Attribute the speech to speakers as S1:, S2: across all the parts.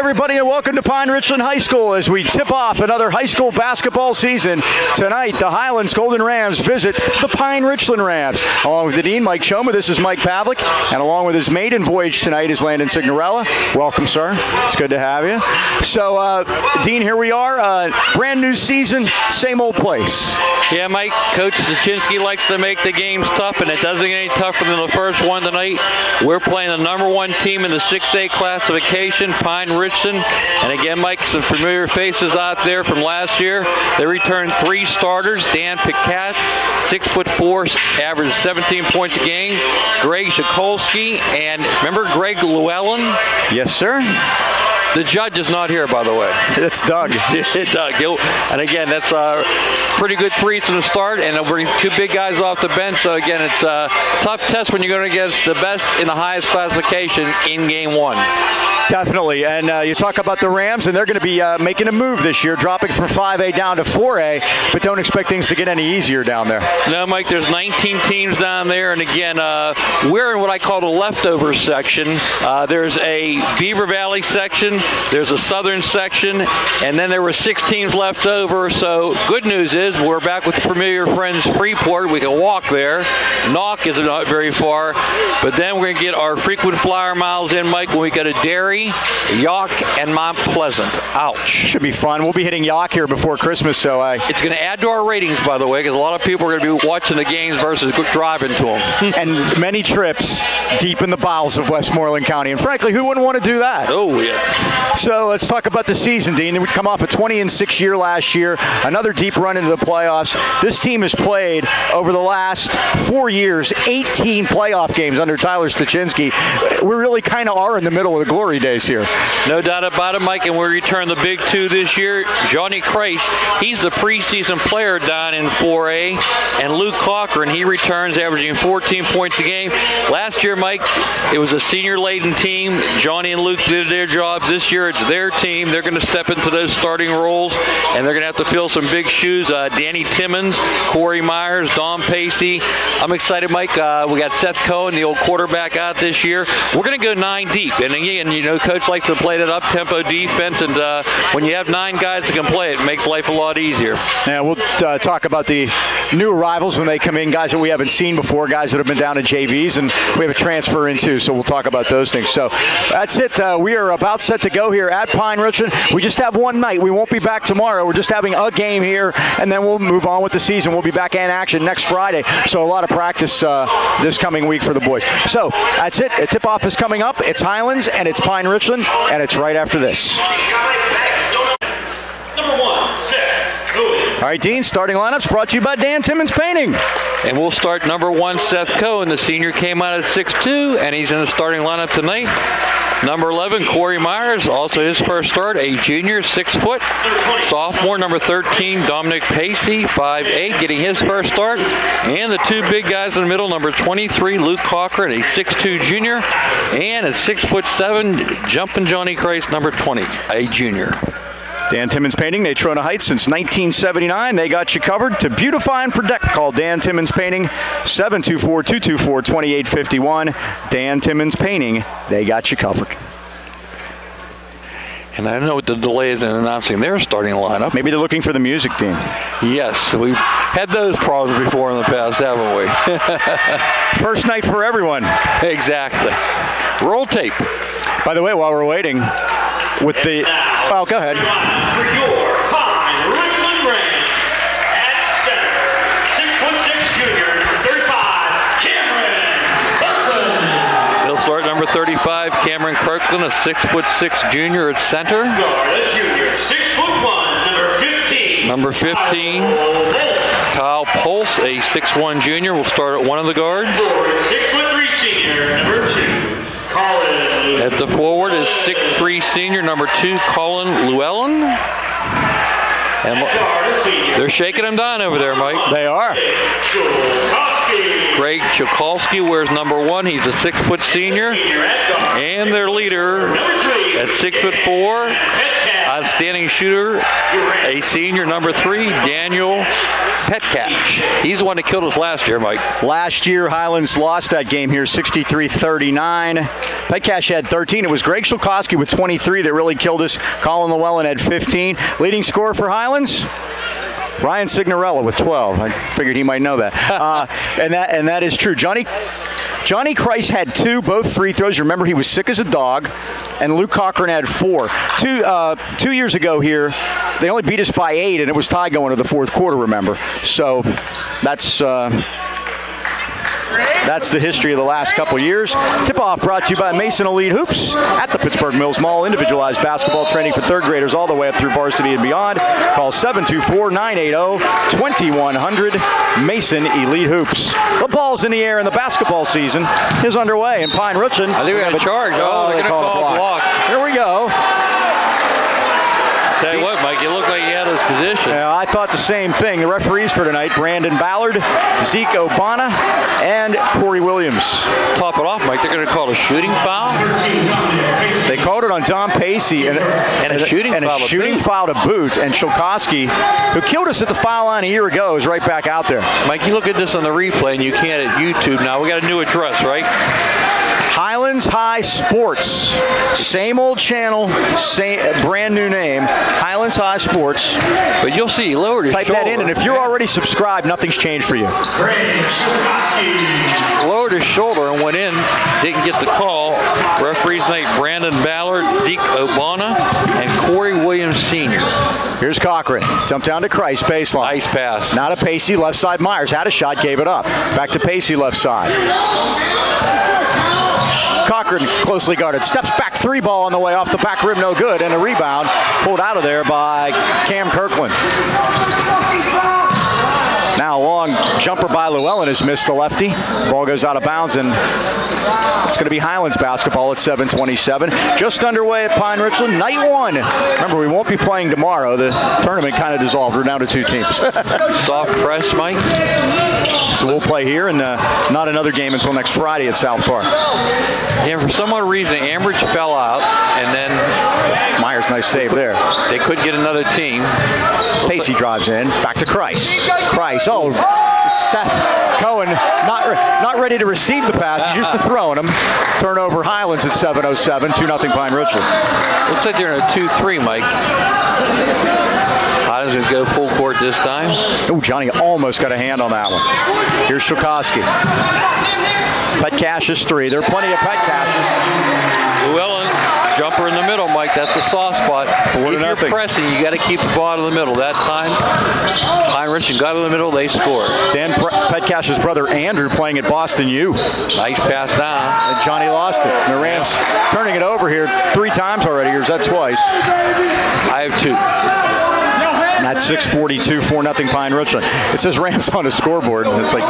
S1: everybody, and welcome to Pine Richland High School as we tip off another high school basketball season. Tonight, the Highlands Golden Rams visit the Pine Richland Rams. Along with the Dean, Mike Choma, this is Mike Pavlik, and along with his maiden voyage tonight is Landon Signorella. Welcome, sir. It's good to have you. So, Dean, here we are. Brand new season, same old place.
S2: Yeah, Mike, Coach Zaczynski likes to make the games tough, and it doesn't get any tougher than the first one tonight. We're playing the number one team in the 6A classification, Pine Richland. And again, Mike, some familiar faces out there from last year. They returned 3 starters. Dan Picat, 6'4", averaged 17 points a game. Greg Shikolsky, and remember Greg Llewellyn?
S1: Yes, sir.
S2: The judge is not here, by the way.
S1: It's Doug.
S2: Doug. And again, that's pretty good threes from the start, and we're 2 big guys off the bench. So again, it's a tough test when you're going against the best in the highest classification in game 1.
S1: Definitely, and you talk about the Rams, and they're going to be making a move this year, dropping from 5A down to 4A, but don't expect things to get any easier down there.
S2: No, Mike, there's 19 teams down there, and again, we're in what I call the leftovers section. There's a Beaver Valley section, there's a southern section, and then there were 6 teams left over. So good news is we're back with familiar friends Freeport. We can walk there. Knock is not very far, but then we're going to get our frequent flyer miles in, Mike, when we go to Derry, York, and Mount Pleasant. Ouch.
S1: Should be fun. We'll be hitting York here before Christmas, so
S2: it's going to add to our ratings, by the way, because a lot of people are going to be watching the games versus driving to them.
S1: And many trips deep in the bowels of Westmoreland County. And frankly, who wouldn't want to do that?
S2: Oh, yeah.
S1: So let's talk about the season, Dean. We'd come off a 20-6 year last year, another deep run into the playoffs. This team has played over the last 4 years 18 playoff games under Tyler Zaczynski. We really kind of are in the middle of the glory days here.
S2: No doubt about it, Mike, and we return the big 2 this year. Johnny Kreis, he's the preseason player down in 4A, and Luke Cochran, he returns averaging 14 points a game. Last year, Mike, it was a senior-laden team. Johnny and Luke did their jobs. This year, it's their team. They're going to step into those starting roles, and they're going to have to fill some big shoes. Danny Timmons, Corey Myers, Don Pacey. I'm excited, Mike. We got Seth Cohen, the old quarterback, out this year. We're going to go 9 deep, and again, you know, Coach likes to play that up-tempo defense, and when you have 9 guys that can play it, makes life a lot easier.
S1: Yeah, we'll talk about the new arrivals when they come in, guys that we haven't seen before, guys that have been down at JVs, and we have a transfer in too, so we'll talk about those things. So that's it. We are about set to go here at Pine Richland. We just have one night. We won't be back tomorrow. We're just having a game here, and then we'll move on with the season. We'll be back in action next Friday, so a lot of practice this coming week for the boys. So that's it. A tip-off is coming up. It's Highlands, and it's Pine Richland, and it's right after this.
S3: Number 1, Seth Cohen.
S1: All right, Dean, starting lineups brought to you by Dan Timmons Painting.
S2: And we'll start number 1, Seth Cohen. The senior came out at 6'2", and he's in the starting lineup tonight. Number 11, Corey Myers, also his first start, a junior, 6 foot. Sophomore, number 13, Dominic Pacey, 5'8", getting his first start. And the 2 big guys in the middle, number 23, Luke Cochran, a 6'2" junior, and a 6'7", jumping Johnny Kreis, number 20, a junior.
S1: Dan Timmons Painting, Natrona Heights since 1979. They got you covered. To beautify and protect, call Dan Timmons Painting, 724-224-2851. Dan Timmons Painting, they got you covered.
S2: And I don't know what the delay is in announcing their starting lineup.
S1: Maybe they're looking for the music, Dean.
S2: Yes, we've had those problems before in the past, haven't we?
S1: First night for everyone.
S2: Exactly. Roll tape.
S1: By the way, while we're waiting, with the... Well, go ahead.
S3: For your Pine Richland Rams at center, 6'6" junior, 35, Cameron Kirkland.
S2: He'll start number 35, Cameron Kirkland, a 6'6" junior at center.
S3: Guard, junior, 6'1", number 15.
S2: Number 15, Kyle Pulse, a 6'1" junior, will start at one of the guards.
S3: 6'3" senior, number 2, Colin.
S2: At the forward is 6'3" senior, number 2, Colin Llewellyn. And they're shaking him down over there, Mike.
S1: They are.
S2: Greg Chikolsky wears number 1. He's a 6' senior. And their leader at 6'4", outstanding shooter, a senior, number 3, Daniel Petcash. He's the one that killed us last year, Mike.
S1: Last year, Highlands lost that game here, 63-39. Petcash had 13. It was Greg Shulkowski with 23 that really killed us. Colin Llewellyn had 15. Leading scorer for Highlands? Ryan Signorella with 12. I figured he might know that. And that is true. Johnny Christ had 2, both free throws. You remember he was sick as a dog. And Luke Cochran had 4. 2 years ago here, they only beat us by 8, and it was tied going to the fourth quarter, remember. So that's the history of the last couple years. Tip-off brought to you by Mason Elite Hoops at the Pittsburgh Mills Mall. Individualized basketball training for third graders all the way up through varsity and beyond. Call 724-980-2100. Mason Elite Hoops. The ball's in the air and the basketball season is underway in Pine Richland.
S2: I think we have a charge. Oh, they're going to call a block.
S1: Here we go.
S2: Tell you what, Mike, it looked like he had his position.
S1: Yeah, I thought the same thing. The referees for tonight, Brandon Ballard, Zeke Obana, and Corey Williams.
S2: Top it off, Mike, they're going to call a shooting foul?
S1: They called it on Don Pacey and a shooting foul to boot. And Shulkowski, who killed us at the foul line a year ago, is right back out there.
S2: Mike, you look at this on the replay, and you can't at YouTube now. We got a new address, right?
S1: Highlands High Sports. Same old channel, brand new name. Highlands High Sports.
S2: But you'll see, he lowered his shoulder.
S1: Type that in, and if you're already subscribed, nothing's changed for you.
S2: Lowered his shoulder and went in. Didn't get the call. Referees tonight, Brandon Ballard, Zeke Obana, and Corey Williams Sr.
S1: Here's Cochran. Jump down to Christ, baseline.
S2: Nice pass.
S1: Now to Pacey, left side. Myers had a shot, gave it up. Back to Pacey, left side. Cochran closely guarded. Steps back, 3 ball on the way off the back rim, no good. And a rebound pulled out of there by Cam Kirkland. Now a long jumper by Llewellyn has missed the lefty. Ball goes out of bounds, and it's going to be Highlands basketball at 7:27. Just underway at Pine Richland, night 1. Remember, we won't be playing tomorrow. The tournament kind of dissolved. We're down to 2 teams.
S2: Soft press, Mike.
S1: So we'll play here, and not another game until next Friday at South Park.
S2: Yeah, for some odd reason, Ambridge fell out, and then
S1: Myers, nice save there.
S2: They could get another team.
S1: Pacey drives in, back to Christ. Oh, Seth Cohen not ready to receive the pass. He's just throwing him. Turnover Highlands at 7:07, 2-0 Pine Richland.
S2: Looks like they're in a 2-3, Mike. Highlands going to go full court this time.
S1: Oh, Johnny almost got a hand on that one. Here's Shulkowski. Petcash is 3. There are plenty of Petcashes.
S2: Llewellyn, jumper in the middle, Mike. That's the soft spot. If you're pressing, you got to keep the ball in the middle. That time, Pine Richland got in the middle, they scored.
S1: Dan Petcash's brother Andrew playing at Boston U.
S2: Nice pass down.
S1: And Johnny lost it. And the Rams turning it over here 3 times already. Or is that twice?
S2: I have 2.
S1: And that's 6:42, 4-0 Pine Richland. It says Rams on the scoreboard. And it's like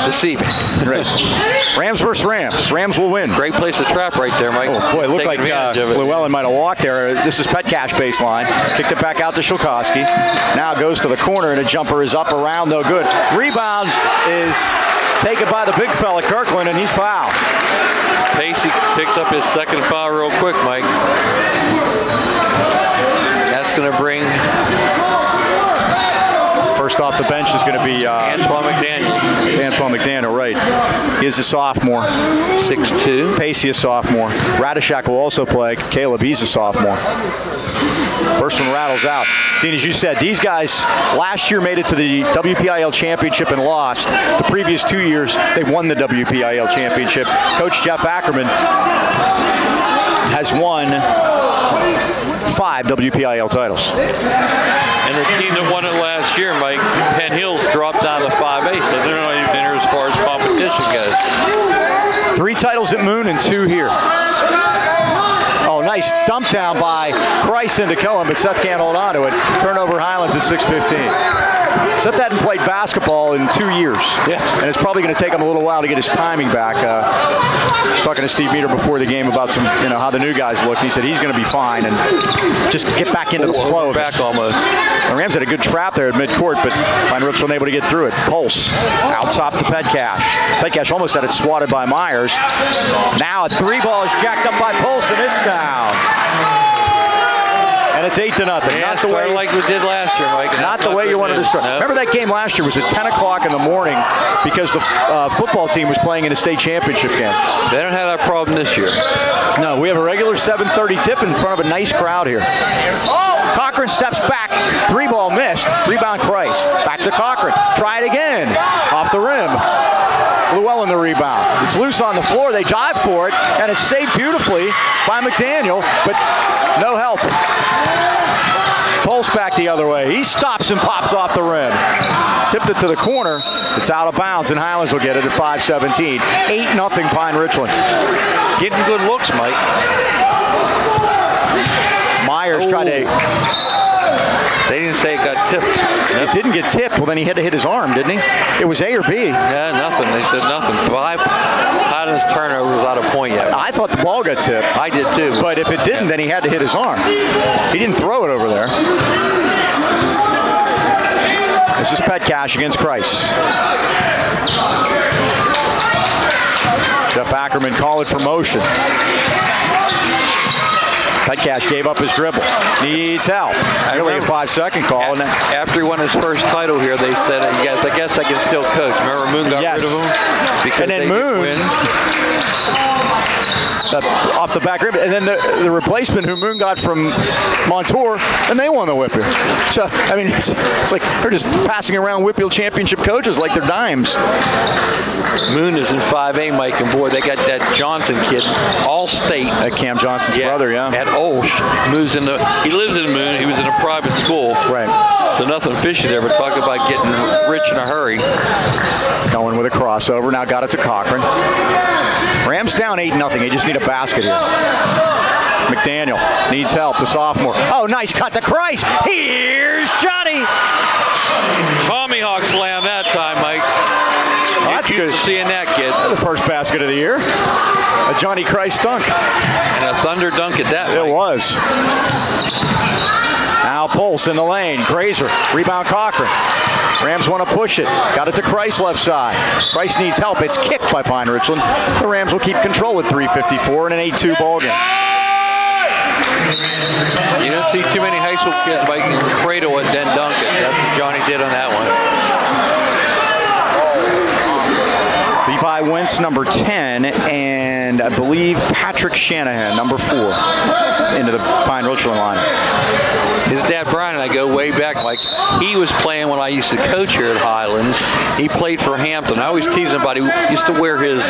S2: deceiving.
S1: Right. Rams versus Rams. Rams will win.
S2: Great place to trap right there, Mike.
S1: Oh, boy, it looked like Llewellyn might have walked there. This is Petcash baseline. Kicked it back out to Shulkowski. Now goes to the corner, and a jumper is up around, no good. Rebound is taken by the big fella, Kirkland, and he's fouled.
S2: Pacey picks up his second foul real quick, Mike. That's going to bring...
S1: First off the bench is going to be
S2: Antoine
S1: McDaniel, right. He is a sophomore.
S2: 6'2".
S1: Pacey a sophomore. Radishak will also play. Caleb, he's a sophomore. First one rattles out. Dean, as you said, these guys last year made it to the WPIL championship and lost. The previous 2 years, they won the WPIL championship. Coach Jeff Ackerman has won 5 WPIL titles.
S2: And the team that won it last year, Mike, Penn Hills dropped down to 5A, so they're not even in as far as competition goes.
S1: 3 titles at Moon and 2 here. Oh, nice dump down by Christ into Cohen, but Seth can't hold on to it. Turnover Highlands at 6:15. Seth hadn't played basketball in 2 years.
S2: Yeah.
S1: And it's probably going to take him a little while to get his timing back. Talking to Steve Meter before the game about some, how the new guys look. He said he's going to be fine and just get back into the flow of it.
S2: Back almost.
S1: The Rams had a good trap there at midcourt, but Pine Richland able to get through it. Pulse out top to Petcash. Petcash almost had it swatted by Myers. Now a 3 ball is jacked up by Pulse, and it's down. And it's 8-0.
S2: Yeah,
S1: not the way
S2: like we did last year, Mike.
S1: Not the way you wanted to start. No. Remember that game last year was at 10 o'clock in the morning because the football team was playing in a state championship game.
S2: They don't have that problem this year.
S1: No, we have a regular 7:30 tip in front of a nice crowd here. Cochran steps back. 3-ball missed. Rebound Christ. Back to Cochran. Try it again. Off the rim. Llewellyn the rebound. It's loose on the floor. They dive for it, and it's saved beautifully by McDaniel, but no help. Pulls back the other way. He stops and pops off the rim. Tipped it to the corner. It's out of bounds, and Highlands will get it at 5:17. 8-0 Pine Richland.
S2: Getting good looks, Mike.
S1: Myers tried to...
S2: They didn't say it got tipped.
S1: It didn't get tipped. Well, then he had to hit his arm, didn't he? It was A or B.
S2: Yeah, nothing. They said nothing. 5 Highlands turnover without a point yet.
S1: I thought the ball got tipped.
S2: I did too.
S1: But if it didn't, then he had to hit his arm. He didn't throw it over there. This is Petcash against Christ. Jeff Ackerman called it for motion. Petcash gave up his dribble. Needs help. Really a 5-second call.
S2: After he won his first title here, they said, yes, I guess I can still coach. Remember Moon got rid of him? Because
S1: and then Moon, off the back rim, and then the replacement who Moon got from Montour, and they won the Whitfield. So, I mean, it's like they're just passing around Whitfield championship coaches like they're dimes.
S2: Moon is in 5A, Mike, and boy, they got that Johnson kid, all-state.
S1: Cam Johnson's brother, yeah.
S2: At Olsh, he lives in Moon. He was in a private school.
S1: Right.
S2: So nothing fishy there, but talk about getting rich in a hurry.
S1: Going with a crossover, now got it to Cochran. Rams down 8-0. They just need a basket here. McDaniel needs help, the sophomore. Oh, nice cut to Christ. Here's Johnny.
S2: Tomahawk slam that time, Mike.
S1: That's good.
S2: Seeing that kid.
S1: The first basket of the year. A Johnny Christ dunk.
S2: And a thunder dunk at that.
S1: It was. Now Pulse in the lane. Grazer. Rebound Cochran. Rams want to push it. Got it to Christ left side. Christ needs help. It's kicked by Pine Richland. The Rams will keep control with 3:54 in an 8-2 ball game.
S2: You don't see too many high school kids making cradle it, then dunk it. That's what Johnny did on that one.
S1: Levi Wentz, number 10, and I believe Patrick Shanahan, number 4, into the Pine Richland line.
S2: His dad, Brian, and I go way back. Like, he was playing when I used to coach here at Highlands. He played for Hampton. I always tease him about he used to wear his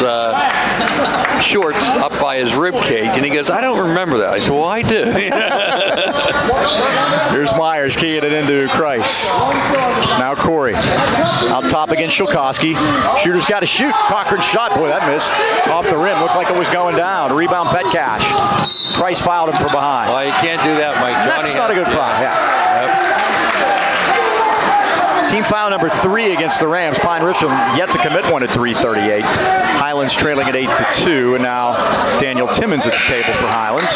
S2: shorts up by his rib cage, and he goes, I don't remember that. I said, well, I do.
S1: Here's Myers keying it into Christ. Now Corey. Out top against Shulkowski. Shooter's got to shoot. Cochran shot. Boy, that missed. Off the rim. Looked like it was going down. Rebound Petcash. Christ fouled him from behind.
S2: Well, you can't do that, Mike.
S1: That's not a good foul. Yeah. Yep. Team foul number 3 against the Rams. Pine Richland yet to commit one at 3:38. Highlands trailing at 8-2, and now Daniel Timmons at the table for Highlands.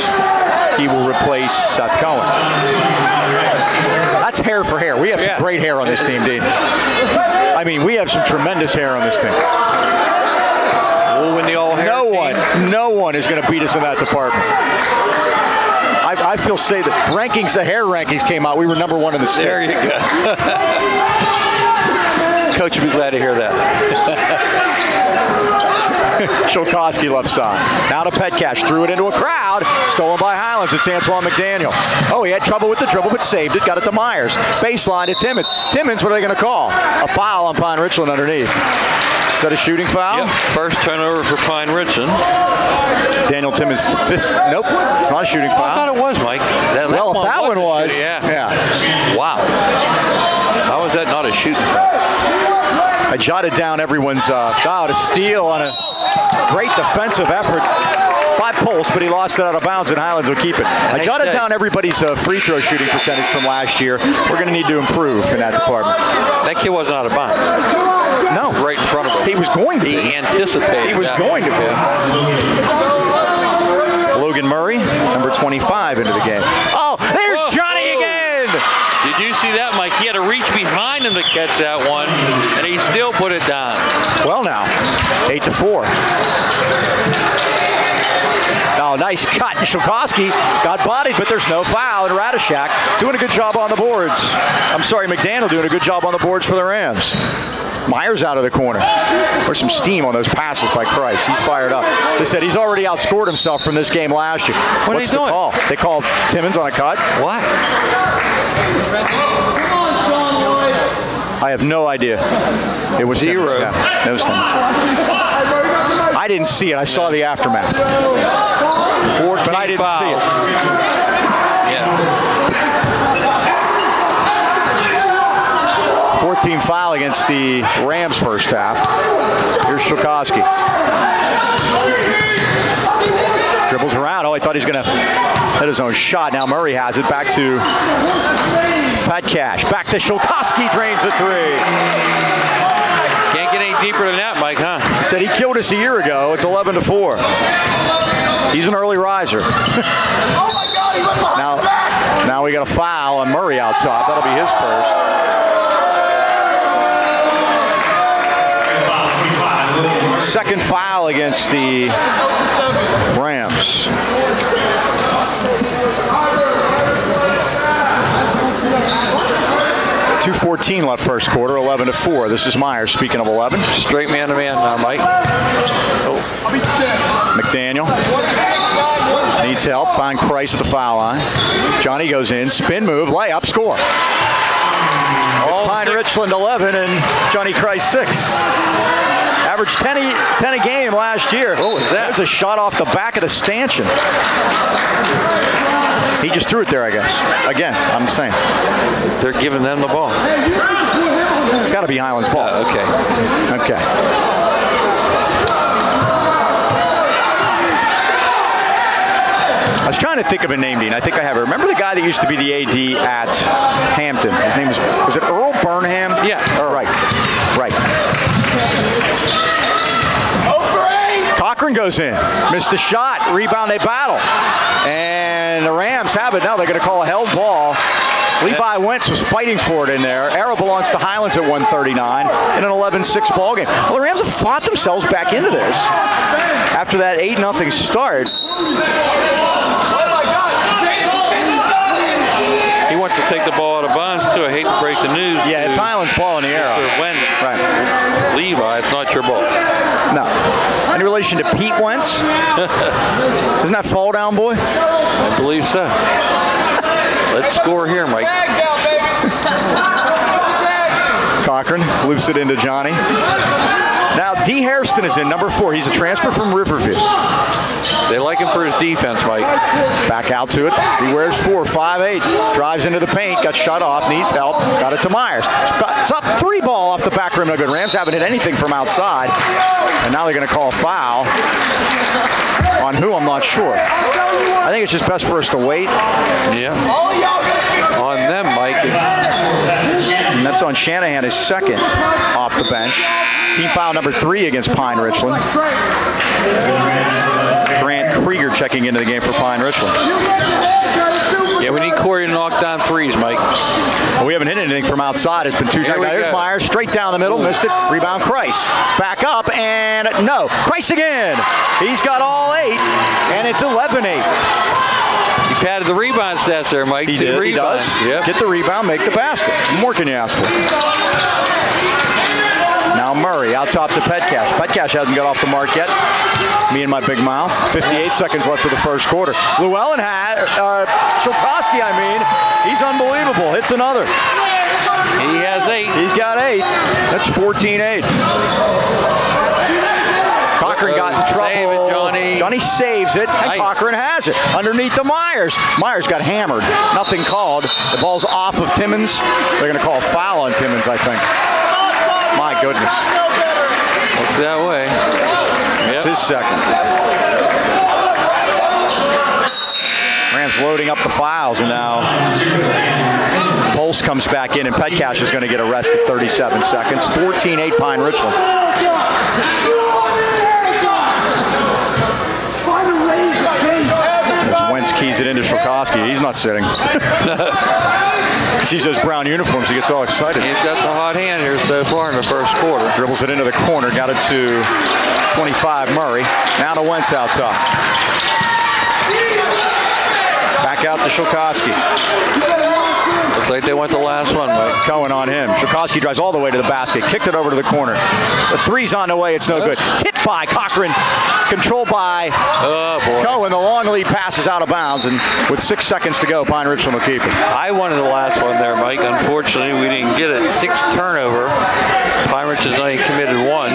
S1: He will replace Seth Cohen. That's hair for hair. We have some great hair on this team, Dean. I mean, we have some tremendous hair on this team.
S2: We'll win the all-hair
S1: No one is going to beat us in that department. I feel say that the hair rankings came out. We were number 1 in the state.
S2: There you go. Coach will be glad to hear that.
S1: Shulkowski left side. Now to Petcash. Threw it into a crowd. Stolen by Highlands. It's Antoine McDaniel. Oh, he had trouble with the dribble, but saved it. Got it to Myers. Baseline to Timmons. Timmons, what are they going to call? A foul on Pine Richland underneath. Is that a shooting foul?
S2: Yep. First turnover for Pine Richland.
S1: Daniel Timmons 5th. Nope. It's not a shooting foul.
S2: I thought it was, Mike. That
S1: one was.
S2: Yeah. Wow. How was that not a shooting foul?
S1: I jotted down everyone's a steal on a great defensive effort by Pulse, but he lost it out of bounds, and Highlands will keep it. I jotted down everybody's free throw shooting percentage from last year. We're going to need to improve in that department.
S2: That kid wasn't out of bounds.
S1: No.
S2: Right in front of us.
S1: He was going to be.
S2: He anticipated.
S1: He was going to be. Logan Murray, number 25, into the game. Oh, there's Johnny again!
S2: Did you see that, Mike? He had to reach behind him to catch that one, and he still put it down.
S1: Well, now, 8-4. Now, nice cut. Shulkowski got bodied, but there's no foul. And Radishak doing a good job on the boards. I'm sorry, McDaniel doing a good job on the boards for the Rams. Myers out of the corner. There's some steam on those passes by Christ. He's fired up. They said he's already outscored himself from this game last year. What's the call? They called Timmons on a cut.
S2: What?
S1: I have no idea. It was
S2: zero.
S1: Timmons. Yeah, it was Timmons. I didn't see it. I saw the aftermath. But I didn't see it.
S2: Yeah.
S1: 14 foul against the Rams first half. Here's Shulkowski. Dribbles around. Oh, I thought he was going to hit his own shot. Now Murray has it. Back to Pat Cash. Back to Shulkowski. Drains a three.
S2: Can't get any deeper than that, Mike, huh?
S1: He said he killed us a year ago. It's 11-4. He's an early riser. Now we got a foul on Murray out top. That'll be his first. Second foul against the Rams. .2:14 left first quarter, 11-4. This is Myers, speaking of 11.
S2: Straight man-to-man now, Mike. Oh.
S1: McDaniel needs help. Find Christ at the foul line. Johnny goes in, spin move, layup, score. It's Pine Richland 11 and Johnny Christ 6. Averaged 10 a game last year.
S2: What was that?
S1: That was a shot off the back of the stanchion. He just threw it there, I guess. Again, I'm saying.
S2: They're giving them the ball.
S1: It's got to be Highlands' ball.
S2: Okay.
S1: I was trying to think of a name, Dean. I think I have it. Remember the guy that used to be the AD at Hampton? His name was it Earl Burnham?
S2: Yeah.
S1: Right. Cochran goes in. Missed the shot. Rebound, they battle. And the Rams have it. Now they're going to call a held ball. Levi Wentz was fighting for it in there. Arrow belongs to Highlands at 139 in an 11-6 ball game. Well, the Rams have fought themselves back into this after that 8-0 start.
S2: He wants to take the ball out of bounds, too. I hate to break the news.
S1: Yeah, it's Highlands' ball in the Arrow.
S2: Right. Levi, it's not your ball.
S1: No. Any relation to Pete Wentz? Isn't that fall down boy?
S2: I believe so. Let's score here, Mike.
S1: Cochran loops it into Johnny. Now, D. Hairston is in, number 4. He's a transfer from Riverview.
S2: They like him for his defense, Mike.
S1: Back out to it. He wears 4, 5'8". Drives into the paint. Got shut off. Needs help. Got it to Myers. It's up 3 ball off the back rim. No good. Rams haven't hit anything from outside. And now they're going to call a foul. On who? I'm not sure. I think it's just best for us to wait.
S2: Yeah. On them, Mike.
S1: And that's on Shanahan, his second off the bench. Team foul number 3 against Pine Richland. Grant Krieger checking into the game for Pine Richland.
S2: Yeah, we need Corey to knock down threes, Mike.
S1: Well, we haven't hit anything from outside. It's been 2 times. There's Myers, straight down the middle, missed it. Rebound, Christ. Back up, and no. Christ again. He's got all 8, and it's 11-8.
S2: He padded the rebound stats there, Mike.
S1: He did. He does. Yep. Get the rebound, make the basket. What more can you ask for? Now Murray out top to Petcash. Petcash hasn't got off the mark yet. Me and my big mouth. 58 seconds left of the first quarter. Llewellyn Shulkowski, he's unbelievable. Hits another.
S2: He has 8.
S1: He's got 8. That's 14-8. Cochran got in trouble.
S2: Save it, Johnny.
S1: Johnny saves it, and nice. Cochran has it. Underneath the Myers. Myers got hammered. Nothing called. The ball's off of Timmons. They're going to call a foul on Timmons, I think. My goodness.
S2: Looks that way.
S1: That's his second. Rams loading up the fouls, and now Pulse comes back in, and Petcash is going to get arrested 37 seconds. 14-8 Pine Richland. As Wentz keys it into Shulkowski. He's not sitting. He sees those brown uniforms, he gets all excited.
S2: He's got the hot hand here so far in the first quarter.
S1: Dribbles it into the corner, got it to 25 Murray. Now to Wentz out top. out to Shilkowski.
S2: Looks like they went the last one, Mike.
S1: Cohen on him. Shilkowski drives all the way to the basket. Kicked it over to the corner. The three's on the way. It's no good. Tipped by Cochran. Controlled by Cohen. The long lead passes out of bounds. And with 6 seconds to go, Pine Richland will keep it.
S2: I wanted the last one there, Mike. Unfortunately, we didn't get it. 6 turnover. Pine Richland's only committed 1.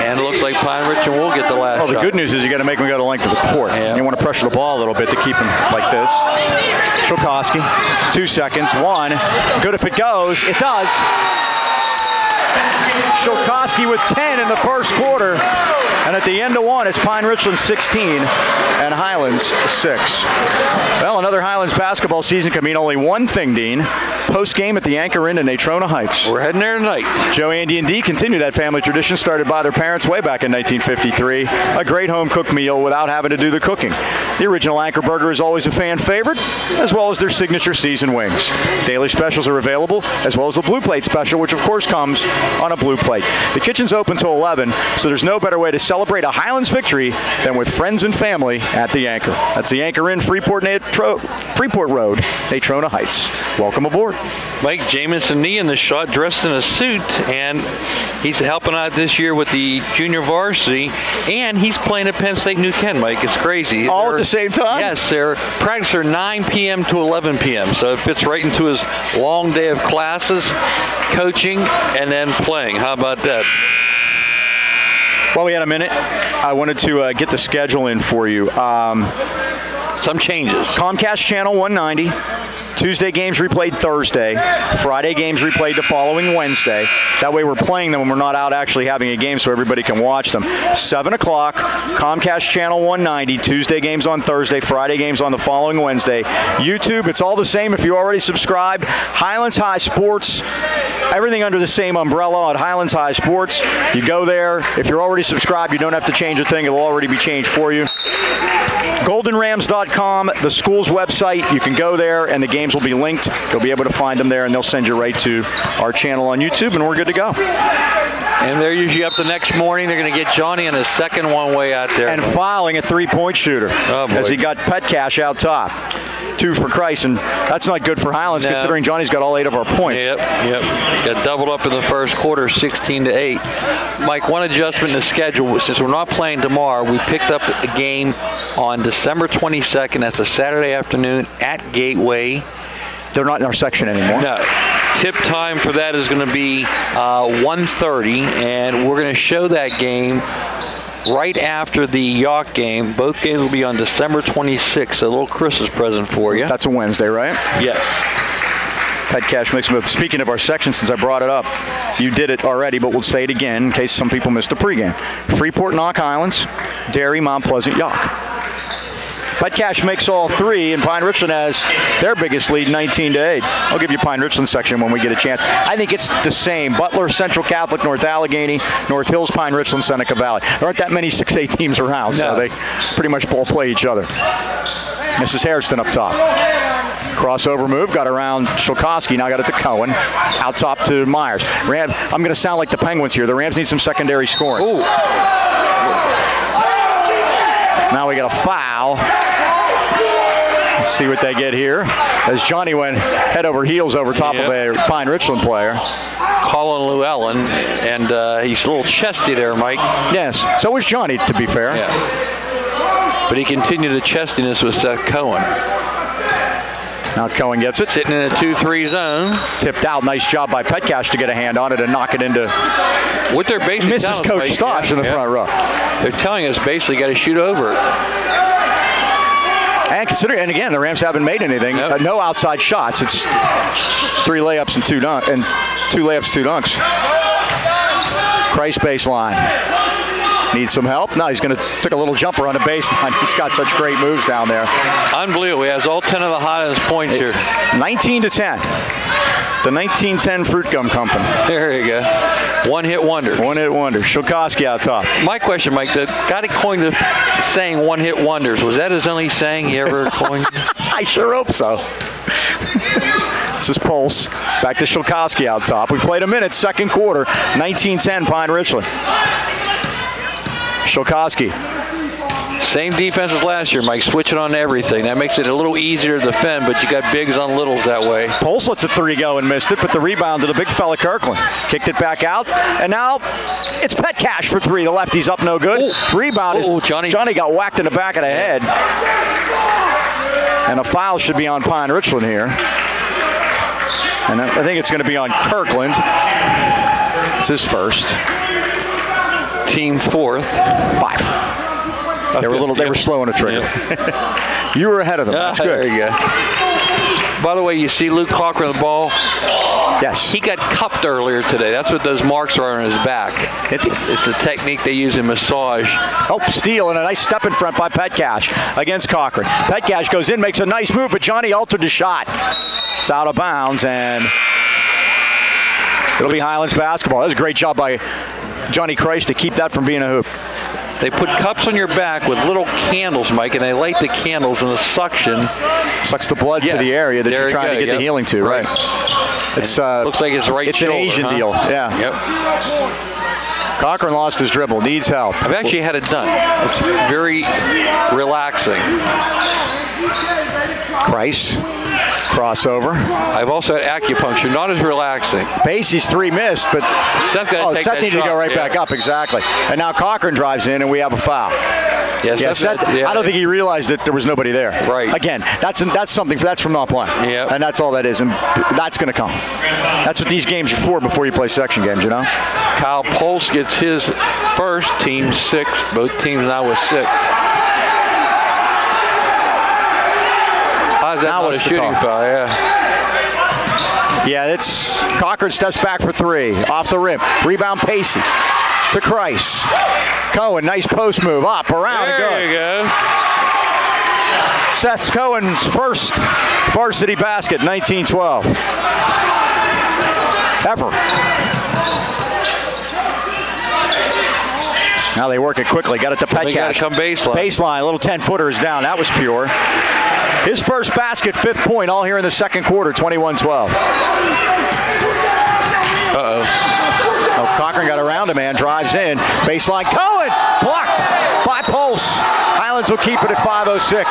S2: And it looks like Pine Richland will get the last shot.
S1: The good news is you got to make him go to length of the court. Yeah. You want to pressure the ball a little bit to keep him like this. Shilkowski, 2 seconds. 1. Good if it goes. It does. Shilkowski with 10 in the first quarter. And at the end of 1, it's Pine Richland 16 and Highlands 6. Well, another Highlands basketball season can mean only one thing, Dean. Post-game at the Anchor Inn in Natrona Heights.
S2: We're heading there tonight.
S1: Joe, Andy, and Dee continue that family tradition started by their parents way back in 1953. A great home-cooked meal without having to do the cooking. The original Anchor Burger is always a fan favorite, as well as their signature seasoned wings. Daily specials are available, as well as the Blue Plate special, which of course comes on a blue plate. The kitchen's open till 11, so there's no better way to celebrate a Highlands victory than with friends and family at the Anchor. That's the Anchor Inn, Freeport Road, Natrona Heights. Welcome aboard.
S2: Mike Jamison Nee in the shot, dressed in a suit, and he's helping out this year with the junior varsity, and he's playing at Penn State New Kent, Mike. It's crazy.
S1: All at the same time?
S2: Yes, they're practicing 9 p.m. to 11 p.m., so it fits right into his long day of classes, coaching, and then playing. How about that?
S1: Well, we had a minute. I wanted to get the schedule in for you.
S2: Some changes.
S1: Comcast Channel 190. Tuesday games replayed Thursday. Friday games replayed the following Wednesday. That way we're playing them when we're not out actually having a game so everybody can watch them. 7 o'clock, Comcast Channel 190. Tuesday games on Thursday. Friday games on the following Wednesday. YouTube, it's all the same if you already subscribed. Highlands High Sports. Everything under the same umbrella at Highlands High Sports. You go there. If you're already subscribed, you don't have to change a thing. It'll already be changed for you. GoldenRams.com, the school's website. You can go there, and the games will be linked. You'll be able to find them there, and they'll send you right to our channel on YouTube, and we're good to go.
S2: And they're usually up the next morning. They're going to get Johnny in his second one-way out there.
S1: And fouling a three-point shooter as he got Petcash out top. 2 for Christ, and that's not good for Highlands considering Johnny's got all 8 of our points.
S2: Yep. Got doubled up in the first quarter, 16-8. Mike, one adjustment in the schedule. Since we're not playing tomorrow, we picked up a game on December 22nd. That's a Saturday afternoon at Gateway.
S1: They're not in our section anymore.
S2: No. Tip time for that is going to be 1:30, and we're going to show that game right after the York game. Both games will be on December 26th. A little Christmas present for you.
S1: That's a Wednesday, right?
S2: Yes.
S1: Petcash makes me. Speaking of our section, since I brought it up, you did it already, but we'll say it again in case some people missed the pregame. Freeport, Knock Highlands, Derry, Mount Pleasant, York. Petcash makes all 3, and Pine Richland has their biggest lead, 19-8. I'll give you Pine Richland section when we get a chance. I think it's the same. Butler, Central Catholic, North Allegheny, North Hills, Pine Richland, Seneca Valley. There aren't that many 6A teams around, so they pretty much all play each other. Mrs. Hairston up top. Crossover move, got around Shilkowski, now got it to Cohen. Out top to Myers. I'm going to sound like the Penguins here. The Rams need some secondary scoring.
S2: Ooh.
S1: Now we got a foul. Let's see what they get here. As Johnny went head over heels over top of a Pine Richland player.
S2: Colin Llewellyn, and he's a little chesty there, Mike.
S1: Yes, so was Johnny, to be fair.
S2: Yeah. But he continued the chestiness with Seth Cohen.
S1: Now Cohen gets it.
S2: Sitting in a 2-3 zone.
S1: Tipped out. Nice job by Petcash to get a hand on it and knock it into
S2: what they're basically
S1: Mrs. Coach Stosh in the front row.
S2: They're telling us basically got to shoot over it.
S1: And again, the Rams haven't made anything. No outside shots. It's 3 layups and 2 dunks. And 2 layups, 2 dunks. Christ baseline. Needs some help. No, he's going to take a little jumper on the baseline. He's got such great moves down there.
S2: Unbelievable. He has all 10 of the Highlands points here.
S1: 19-10. The 1910 Fruit Gum Company.
S2: There you go. One-hit wonder.
S1: One-hit wonder. Shilkowski out top.
S2: My question, Mike, the guy that coined the saying one-hit wonders, was that his only saying he ever coined?
S1: I sure hope so. This is Pulse. Back to Shilkowski out top. We played a minute, second quarter. 19-10 Pine Richland. Shilkowski.
S2: Same defense as last year, Mike. Switching on everything. That makes it a little easier to defend, but you got bigs on littles that way.
S1: Pulse lets a three go and missed it, but the rebound to the big fella Kirkland. Kicked it back out, and now it's Petcash for three. The lefty's up, no good.
S2: Ooh.
S1: Rebound is Johnny got whacked in the back of the head. And a foul should be on Pine Richland here. And I think it's going to be on Kirkland. It's his first.
S2: Team fourth.
S1: 5. They were slow on the trigger. Yep. You were ahead of them. That's good.
S2: There you go. By the way, you see Luke Cochran on the ball.
S1: Yes.
S2: He got cupped earlier today. That's what those marks are on his back. It's a technique they use in massage.
S1: Oh, steal and a nice step in front by Petcash against Cochran. Petcash goes in, makes a nice move, but Johnny altered the shot. It's out of bounds, and it'll be Highlands basketball. That was a great job by Johnny Christ to keep that from being a hoop.
S2: They put cups on your back with little candles, Mike, and they light the candles, and the suction
S1: sucks the blood to the area that you're trying to get the healing to, right? It's
S2: looks like it's right shoulder.
S1: It's an Asian deal, yeah.
S2: Yep.
S1: Cochran lost his dribble, needs help.
S2: I've actually had it done. It's very relaxing.
S1: Christ, crossover.
S2: I've also had acupuncture, not as relaxing.
S1: Pacey's three missed, but
S2: Seth
S1: needed to go right back up, exactly. And now Cochran drives in, and we have a foul.
S2: Yes,
S1: Seth, I don't think he realized that there was nobody there.
S2: Right.
S1: Again, that's from not playing.
S2: Yeah.
S1: And that's all that is, and that's going to come. That's what these games are for before you play section games, you know?
S2: Kyle Pulse gets his first, team 6. Both teams now with 6. How's that
S1: now
S2: not a shooting foul?
S1: Yeah, it's Cochran steps back for 3. Off the rim. Rebound Pacey to Christ. Cohen, nice post move. Up, around, and go.
S2: There you go.
S1: Seth Cohen's first varsity basket, 19-12. Ever. Now they work it quickly. Got it to Petcash.
S2: They got to come baseline.
S1: Baseline, a little 10-footer is down. That was pure. His first basket, 5th point, all here in the second quarter, 21-12.
S2: Uh-oh.
S1: Oh, Cochran got around him, man. Drives in. Baseline. Cohen! Blocked by Pulse. Highlands will keep it at 5:06.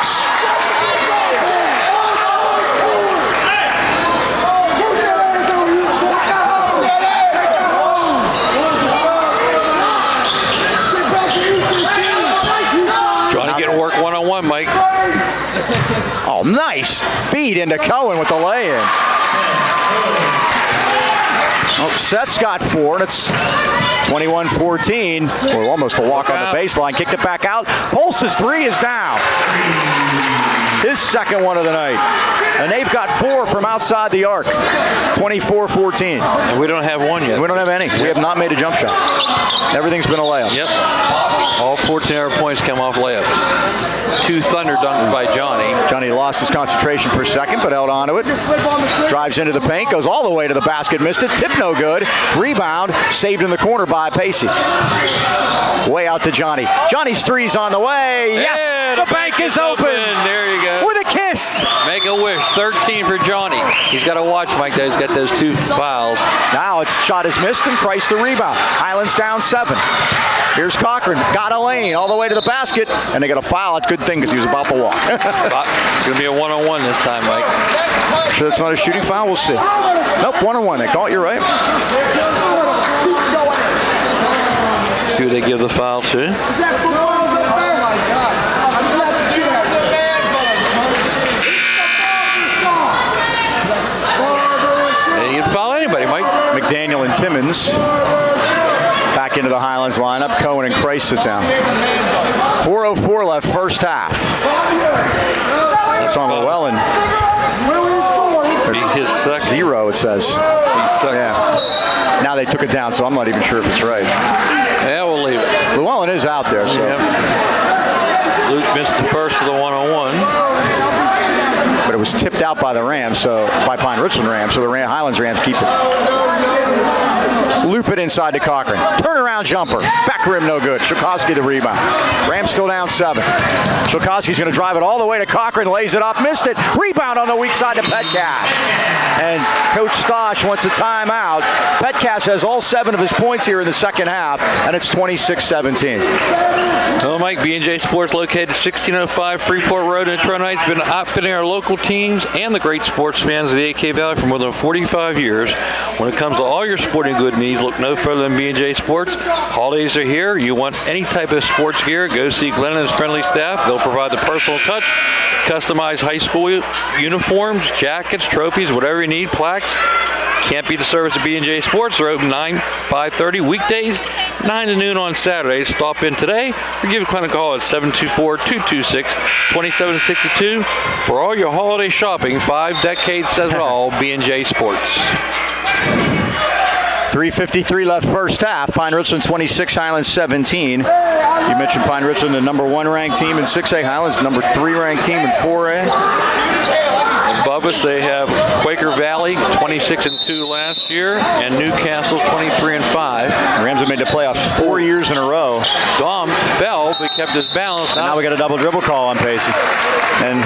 S2: Johnny getting work one-on-one, Mike.
S1: Oh, nice feed into Cohen with the lay-in. Well, Seth's got 4, and it's 21-14. Well, almost a walk on the baseline. Kicked it back out. Pulse's 3 is down. His second one of the night. And they've got 4 from outside the arc. 24-14.
S2: And we don't have one yet.
S1: We don't have any. We have not made a jump shot. Everything's been a layup.
S2: Yep. All 14 of our points come off layups. 2 thunder dunks by Johnny.
S1: Johnny lost his concentration for a second, but held on to it. Drives into the paint, goes all the way to the basket, missed it. Tip no good. Rebound, saved in the corner by Pacey. Way out to Johnny. Johnny's 3's on the way. Yes,
S2: Yeah,
S1: the bank is open.
S2: There you go.
S1: With a kiss.
S2: Make a wish. 13 for Johnny. He's got to watch, Mike. He's got those 2 fouls.
S1: Now it's shot is missed and Christ the rebound. Highlands down 7. Here's Cochran. Got a lane all the way to the basket, and they got a foul. It's a good thing because he was about to walk.
S2: Going to be a one-on-one this time, Mike.
S1: Sure that's not a shooting foul? We'll see. Nope, one-on-one. They call it. You're right.
S2: See who they give the foul to. They didn't foul anybody, Mike.
S1: McDaniel and Timmons back into the Highlands lineup. Cohen and Christ sit down. 4:04 left, first half. That's on Llewellyn.
S2: His second.
S1: 0, it says. Yeah. Now they took it down, so I'm not even sure if it's right.
S2: Yeah, we'll leave it.
S1: Llewellyn is out there, so.
S2: Yep. Luke missed the first of the one-on-one.
S1: But it was tipped out by the Rams, by Pine Richland Rams, so the Highlands Rams keep it. Loop it inside to Cochran. Turnaround jumper. Back rim no good. Shulkowski the rebound. Rams still down 7. Shulkowski's going to drive it all the way to Cochran. Lays it up. Missed it. Rebound on the weak side to Petcash. And Coach Stosh wants a timeout. Petcash has all 7 of his points here in the second half, and it's 26-17.
S2: Well, Mike, B&J Sports located 1605 Freeport Road in Detroit Heights, been outfitting our local teams and the great sports fans of the AK Valley for more than 45 years. When it comes to all your sporting good needs, look no further than B&J Sports. Holidays are here. You want any type of sports gear, go see Glenn and his friendly staff. They'll provide the personal touch, customized high school uniforms, jackets, trophies, whatever you need, plaques. Can't beat the service of B&J Sports. They're open 5:30 weekdays, 9 to noon on Saturdays. Stop in today or give Glenn a call at 724-226-2762. For all your holiday shopping, 5 decades says it all, B&J Sports.
S1: 3:53 left first half. Pine Richland 26, Highlands 17. You mentioned Pine Richland, the number 1 ranked team in 6A. Highlands, number 3 ranked team in 4A.
S2: Above us, they have Quaker Valley, 26-2 last year, and Newcastle, 23-5.
S1: Rams have made the playoffs 4 years in a row.
S2: Dom fell, but kept his balance.
S1: Now we got a double dribble call on Pacey. And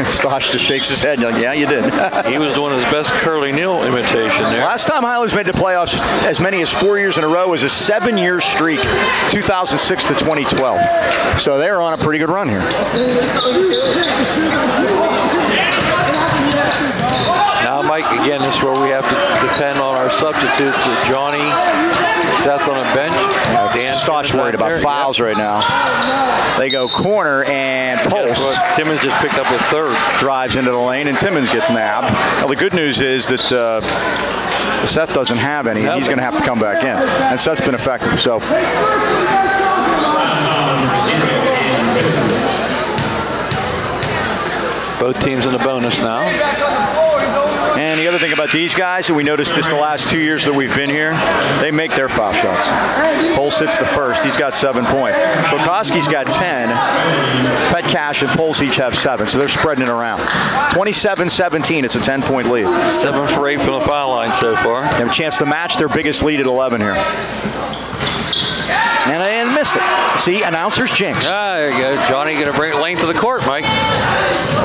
S1: Stosh just shakes his head. Like, yeah, you did.
S2: He was doing his best Curly Neal imitation there.
S1: Last time Highlands made the playoffs as many as 4 years in a row was a 7-year streak, 2006 to 2012. So they're on a pretty good run here.
S2: Now, Mike, again, this is where we have to depend on our substitutes. Johnny, Seth on the bench. Dan
S1: Stosh worried about fouls right now. They go corner and Pulse.
S2: Timmons just picked up a 3rd.
S1: Drives into the lane and Timmons gets nabbed. Well, the good news is that Seth doesn't have any. He's going to have to come back in. And Seth's been effective. So.
S2: Both teams in the bonus now.
S1: And the other thing about these guys, and we noticed this the last 2 years that we've been here, they make their foul shots. Pulse hits the first. He's got 7 points. Shulkowski's got 10. Petcash and Pulse each have 7, so they're spreading it around. 27-17. It's a 10-point lead.
S2: 7 for 8 from the foul line so far.
S1: They have a chance to match their biggest lead at 11 here. And I missed it. See, announcer's jinx.
S2: There you go. Johnny going to bring it length to the court, Mike.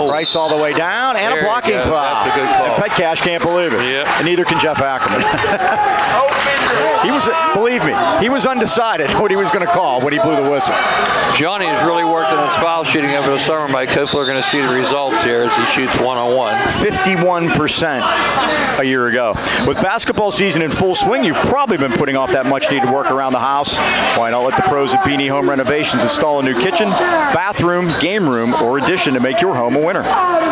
S1: Price all the way down, and a blocking foul.
S2: That's a good call.
S1: And Petcash can't believe it.
S2: Yep.
S1: And neither can Jeff Ackerman. Believe me, he was undecided what he was going to call when he blew the whistle.
S2: Johnny has really worked on his foul shooting over the summer, Mike. Hopefully we're going to see the results here as he shoots one-on-one.
S1: 51% a year ago. With basketball season in full swing, you've probably been putting off that much-needed work around the house. Why not let the pros at Beanie Home Renovations install a new kitchen, bathroom, game room, or addition to make your home a winner.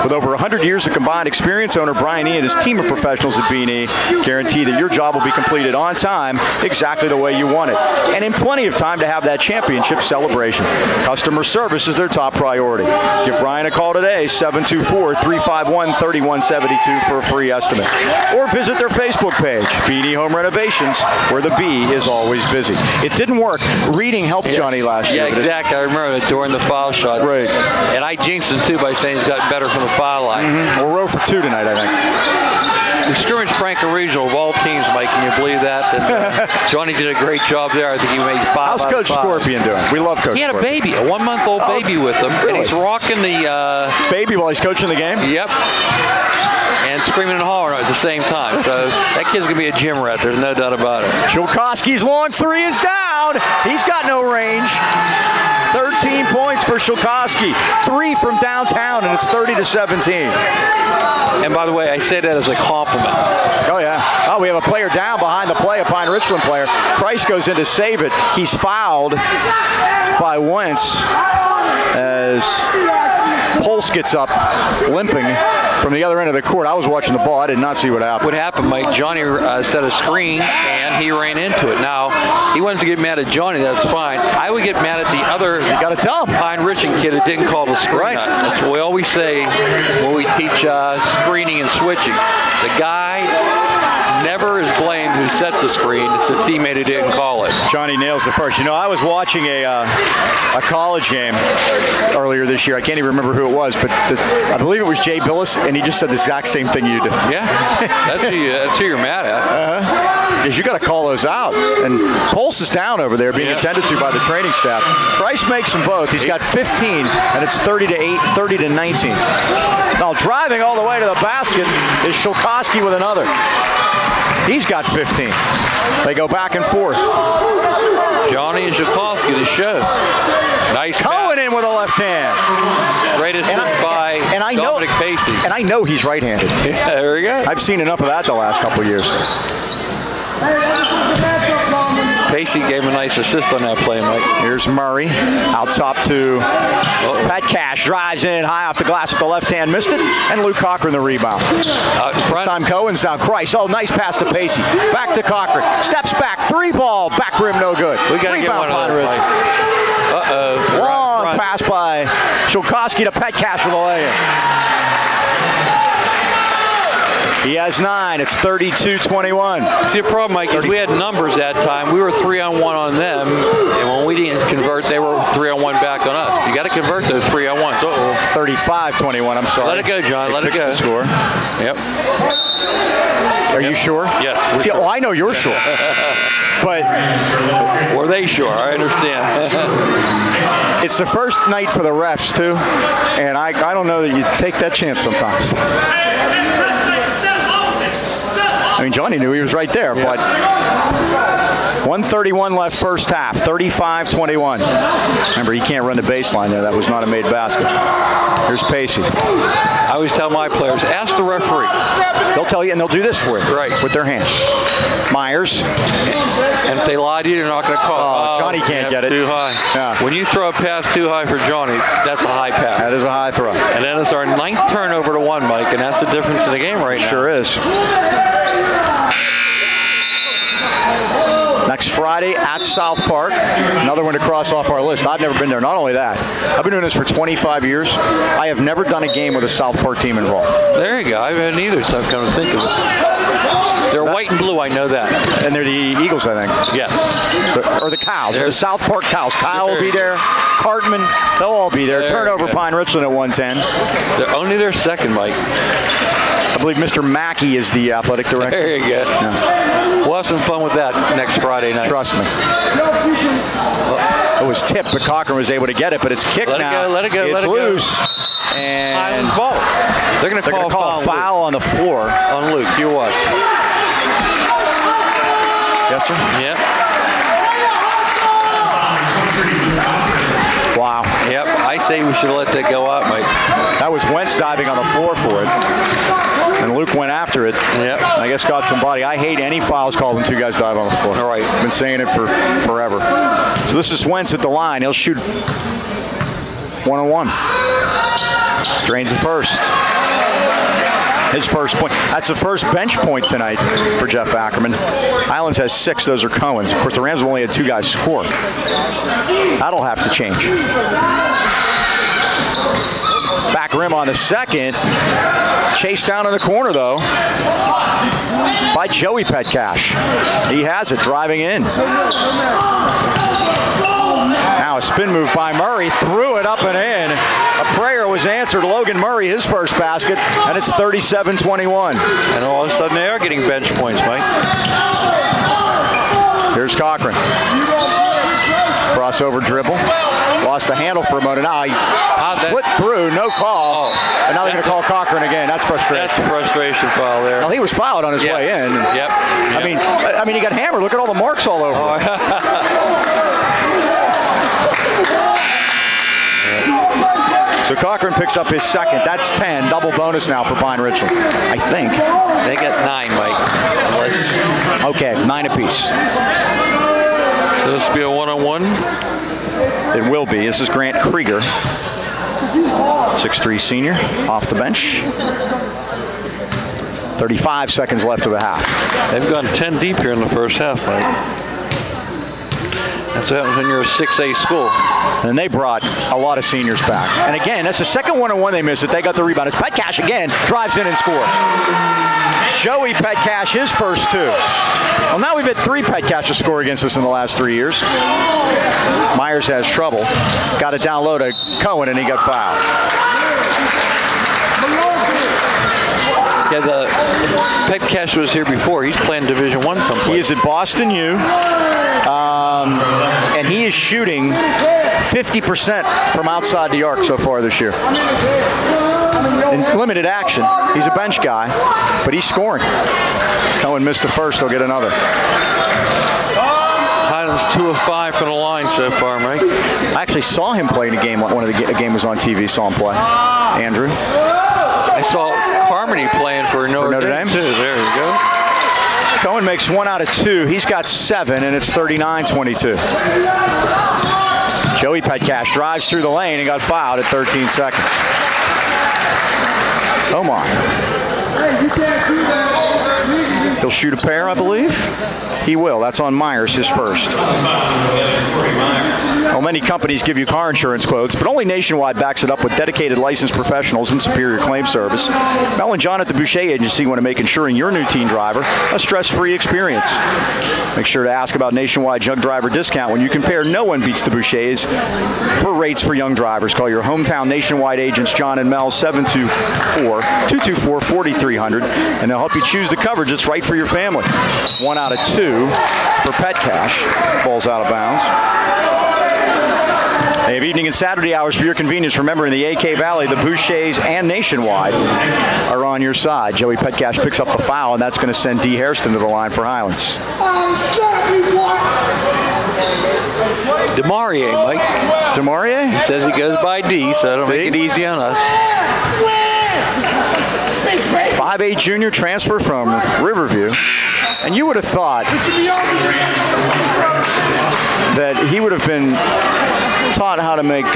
S1: With over 100 years of combined experience, owner Brian E. and his team of professionals at Beanie guarantee that your job will be completed on time, exactly the way you want it, and in plenty of time to have that championship celebration. Customer service is their top priority. Give Brian a call today, 724-351-3172 for a free estimate. Or visit their Facebook page, Beanie Home Renovations, where the B is always busy. It didn't work. Reading helped Johnny last year.
S2: Yeah, exactly. I remember it during the foul shot.
S1: Right.
S2: And I jinxed him, too, by saying he's gotten better from the foul line.
S1: Mm-hmm. We'll row for 2 tonight, I think.
S2: The scrimmage Franklin Regional of all teams, Mike, can you believe that? And, Johnny did a great job there. I think he made 5
S1: How's Coach Scorpion doing? We love Coach Scorpion.
S2: He had a baby, a 1-month-old baby with him.
S1: Really?
S2: And he's rocking the...
S1: baby while he's coaching the game?
S2: Yep. And screaming and hollering at the same time. So that kid's going to be a gym rat. There's no doubt about it.
S1: Shulkowski's long 3 is down. He's got no range. 13 points for Shulkowski. 3 from downtown, and it's 30-17.
S2: And by the way, I say that as a compliment.
S1: Oh, yeah. Oh, we have a player down behind the play, a Pine Richland player. Price goes in to save it. He's fouled by Wentz as Pulse gets up, limping from the other end of the court. I was watching the ball. I did not see what happened.
S2: What happened, Mike? Johnny set a screen, and he ran into it. Now, he wants to get mad at Johnny. That's fine. I would get mad at the other
S1: got to tell him.
S2: Pine Richland kid that didn't call the screen.
S1: Right.
S2: That's what we always say when we teach screening and switching. The guy never is blamed who sets the screen. It's the teammate who didn't call it.
S1: Johnny nails the first. You know, I was watching a college game earlier this year. I can't even remember who it was, but I believe it was Jay Billis, and he just said the exact same thing you did.
S2: Yeah, that's who you're mad at.
S1: is you got to call those out. And Pulse is down over there, being attended to by the training staff. Price makes them both. He's got 15, and it's 30-8, 30-19. Now driving all the way to the basket is Shulkowski with another. He's got 15. They go back and forth.
S2: Johnny and Shulkowski to show. Nice
S1: Cohen in with a left hand.
S2: Great assist by Dominic Pacey.
S1: And I know he's right-handed.
S2: Yeah, there we go.
S1: I've seen enough of that the last couple of years.
S2: Pacey gave a nice assist on that play, Mike.
S1: Here's Murray out top to Pat Cash. Drives in high off the glass with the left hand. Missed it. And Luke Cochran the rebound.
S2: Out in front.
S1: This time Cohen's down. Christ. Oh, nice pass to Pacey. Back to Cochran. Steps back. 3 ball. Back rim no good.
S2: We got to get one of those. Uh-oh.
S1: Long pass by Shulkowski to Pat Cash for the lay-in. He has 9. It's 32-21.
S2: See, the problem, Mike, is we had numbers that time. We were 3-on-1 on them, and when we didn't convert, they were 3-on-1 back on us. You got to convert those 3-on-1s.
S1: 35-21. I'm sorry.
S2: Let it go, John. Let it go.
S1: The score.
S2: Yep.
S1: Are you sure?
S2: Yes.
S1: See,
S2: sure.
S1: Oh, I know you're sure. But
S2: were they sure? I understand.
S1: It's the first night for the refs too, and I don't know that you take that chance sometimes. I mean, Johnny knew he was right there, but 1:31 left first half, 35-21. Remember, he can't run the baseline there. That was not a made basket. Here's Pacey.
S2: I always tell my players, ask the referee.
S1: They'll tell you, and they'll do this for you.
S2: Right.
S1: With their hand. Myers.
S2: And if they lie to you, they're not going to call.
S1: Oh, Johnny can't get it.
S2: Too high.
S1: Yeah.
S2: When you throw a pass too high for Johnny, that's a high pass.
S1: That is a high throw.
S2: And that is our 9th turnover to 1, Mike, and that's the difference in the game right now.
S1: Sure is. Next Friday at South Park. Another one to cross off our list. I've never been there. Not only that, I've been doing this for 25 years. I have never done a game with a South Park team involved.
S2: There you go. I haven't either, so I've come to think of it. They're white and blue, I know that.
S1: And they're the Eagles, I think.
S2: Yes.
S1: Or the Cows. The South Park Cows. Kyle will be there. Cartman, they'll all be there. Turnover Pine Richland at 110.
S2: They're only their second, Mike.
S1: I believe Mr. Mackey is the athletic director.
S2: There you go.
S1: Yeah.
S2: We'll have some fun with that next Friday night.
S1: Trust me. It was tipped, but Cochran was able to get it, but it's kicked now.
S2: Let it go.
S1: It's loose. And
S2: Highlands ball. They're going to call
S1: a foul on the floor.
S2: On Luke. You watch.
S1: Yes, sir?
S2: Yep.
S1: Wow.
S2: Yep. I say we should let that go out, Mike.
S1: That was Wentz diving on the floor for it. And Luke went after it.
S2: Yep.
S1: I guess got some body. I hate any fouls called when 2 guys dive on the floor.
S2: All right.
S1: I've been saying it for forever. So this is Wentz at the line. He'll shoot 1-on-1. Drains the first. His first point. That's the first bench point tonight for Jeff Ackerman. Highlands has 6. Those are Cohen's. Of course, the Rams have only had 2 guys score. That'll have to change. Back rim on the second. Chased down in the corner, though, by Joey Petcash. He has it, driving in. Now a spin move by Murray. Threw it up and in. A prayer was answered. Logan Murray, his first basket, and it's 37-21.
S2: And all of a sudden they are getting bench points, Mike.
S1: Here's Cochran. Crossover dribble. Lost the handle for a moment. Now he split through, no call. And now they're going to call Cochran again. That's frustration.
S2: That's a frustration foul there.
S1: Well, he was fouled on his way in.
S2: Yep.
S1: I mean, he got hammered. Look at all the marks all over him. So Cochran picks up his second. That's 10. Double bonus now for Pine Richland, I think.
S2: They got 9, Mike.
S1: Okay, 9 apiece.
S2: So this will be a 1-on-1?
S1: It will be. This is Grant Krieger, 6'3" senior, off the bench. 35 seconds left of the half.
S2: They've gone 10 deep here in the first half, Mike. That's what happens when you're a 6A school.
S1: And they brought a lot of seniors back. And again, that's the second 1-on-1 they missed it. They got the rebound. It's Petcash again, drives in and scores. Joey Petcash, his first 2. Well, now we've had 3 Petcash to score against us in the last 3 years. Myers has trouble. Got it down low to Cohen, and he got fouled.
S2: Yeah, the Petcash was here before. He's playing Division I someplace.
S1: He is at Boston U, and he is shooting 50% from outside the arc so far this year. In limited action. He's a bench guy, but he's scoring. Cohen missed the first. He'll get another.
S2: Highlands 2 of 5 from the line so far, Mike.
S1: I actually saw him play in a game. A game was on TV. Saw him play. Andrew.
S2: I saw Carmody playing for Notre Dame too. There you go.
S1: Cohen makes 1 out of 2. He's got 7, and it's 39-22. Joey Petcash drives through the lane and got fouled at 13 seconds. Oh my. He'll shoot a pair, I believe. He will. That's on Myers, his first. Well, many companies give you car insurance quotes, but only Nationwide backs it up with dedicated licensed professionals and superior claim service. Mel and John at the Boucher Agency want to make insuring your new teen driver a stress-free experience. Make sure to ask about Nationwide Young Driver discount when you compare. No one beats the Bouchers for rates for young drivers. Call your hometown Nationwide agents, John and Mel, 724-224-4300, and they'll help you choose the coverage that's right for your family. 1 out of 2 for Petcash. Ball's out of bounds. They have evening and Saturday hours for your convenience. Remember, in the AK Valley, the Bouchers and Nationwide are on your side. Joey Petcash picks up the foul, and that's going to send D. Hairston to the line for Highlands.
S2: DeMaurier, Mike.
S1: DeMaurier?
S2: He says he goes by D, so that'll make it easy on us.
S1: 5'8" junior transfer from Riverview. And you would have thought that he would have been taught how to make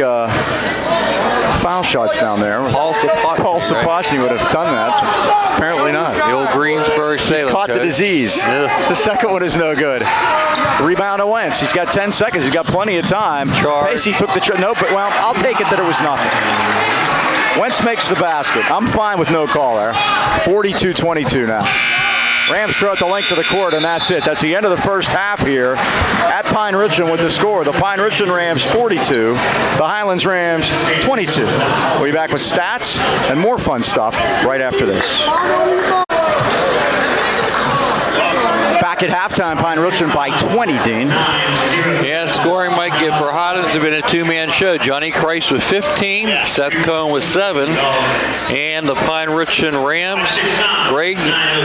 S1: foul shots down there. Paul Sapochny would have done that. Apparently not.
S2: The old Greensburg Sailor.
S1: He's caught the disease. Yeah. The second one is no good. Rebound to Wentz. He's got 10 seconds. He's got plenty of time. Pacey took the well, I'll take it that it was nothing. Wentz makes the basket. I'm fine with no call there. 42-22 now. Rams throw out the length of the court, and that's it. That's the end of the first half here at Pine Richland with the score. The Pine Richland Rams 42, the Highlands Rams 22. We'll be back with stats and more fun stuff right after this. Back at halftime, Pine Richland by 20, Dean.
S2: Yeah, scoring might get for Highlands have been a two-man show. Johnny Christ with 15, Seth Cohen with 7, and the Pine Richland Rams, Greg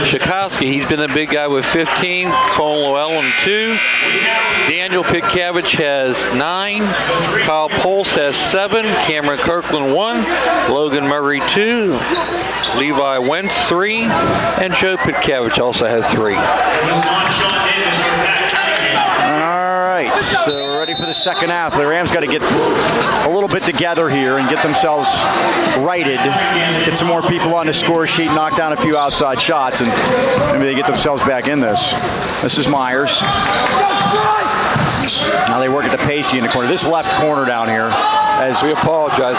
S2: Shikowski, he's been the big guy with 15, Colin Llewellyn 2, Daniel Pitcavage has 9, Kyle Pulse has 7, Cameron Kirkland 1, Logan Murray 2, Levi Wentz 3, and Joe Pitcavage also had 3.
S1: All right, so we're ready for the second half. The Rams got to get a little bit together here and get themselves righted, get some more people on the score sheet, knock down a few outside shots, and maybe they get themselves back in this. This is Myers. Now they work at the Pacey in the corner. This left corner down here. As
S2: we apologize.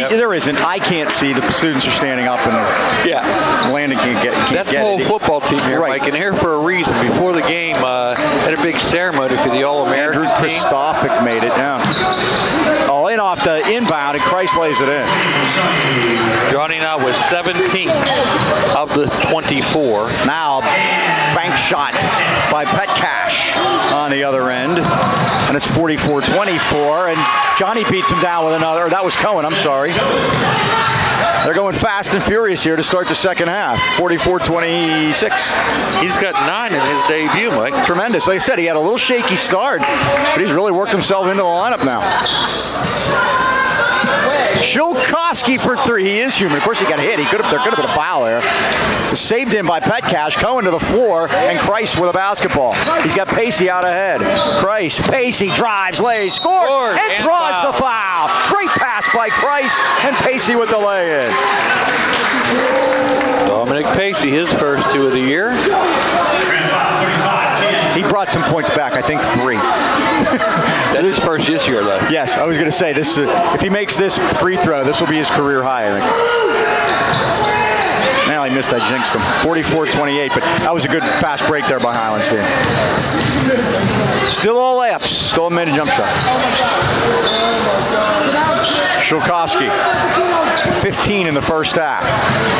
S1: There isn't. I can't see. The students are standing up, and Landon can't get
S2: That's the whole football team here, right. Mike, and here for a reason. Before the game, had a big ceremony for the All-American
S1: team. Andrew Christophic made it, All in off the inbound, and Christ lays it in.
S2: Johnny now with 17 of the 24.
S1: Now, bank shot by Petcash on the other end, and it's 44-24, and Johnny beats him down with another. That was Cohen, I'm sorry. They're going fast and furious here to start the second half. 44-26.
S2: He's got 9 in his debut, Mike.
S1: Tremendous. Like I said, he had a little shaky start, but he's really worked himself into the lineup now. Shulkowski for 3. He is human. Of course, he got hit. There could have been a foul there. Saved in by Petcash. Cohen to the floor, and Christ with a basketball. He's got Pacey out ahead. Christ, Pacey drives, lays, scores, and draws the foul. Great pass by Christ, and Pacey with the lay-in.
S2: Dominic Pacey, his first 2 of the year.
S1: He brought some points back, I think 3.
S2: That's his first this year, though.
S1: Yes, I was going to say, this. If he makes this free throw, this will be his career high, I think. Now he missed that, jinxed him. 44-28, but that was a good fast break there by Highlands team. Still all layups, still a made a jump shot. Shulkowski, 15 in the first half.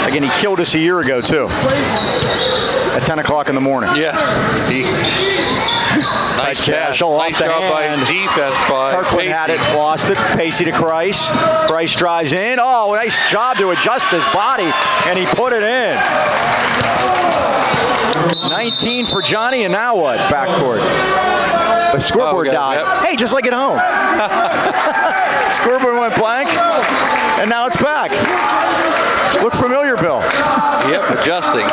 S1: Again, he killed us a year ago, too, at 10 o'clock in the morning.
S2: Yes. Nice pass.
S1: Nice
S2: job by defense by
S1: Kirkland
S2: Pacey.
S1: had it, lost it. Pacey to Kreis. Kreis drives in. Oh, nice job to adjust his body, and he put it in. 19 for Johnny, and now what? Backcourt. The scoreboard died.
S2: Yep.
S1: Hey, just like at home. Scoreboard went blank, and now it's back. Look familiar, Bill.
S2: Yep, adjusting.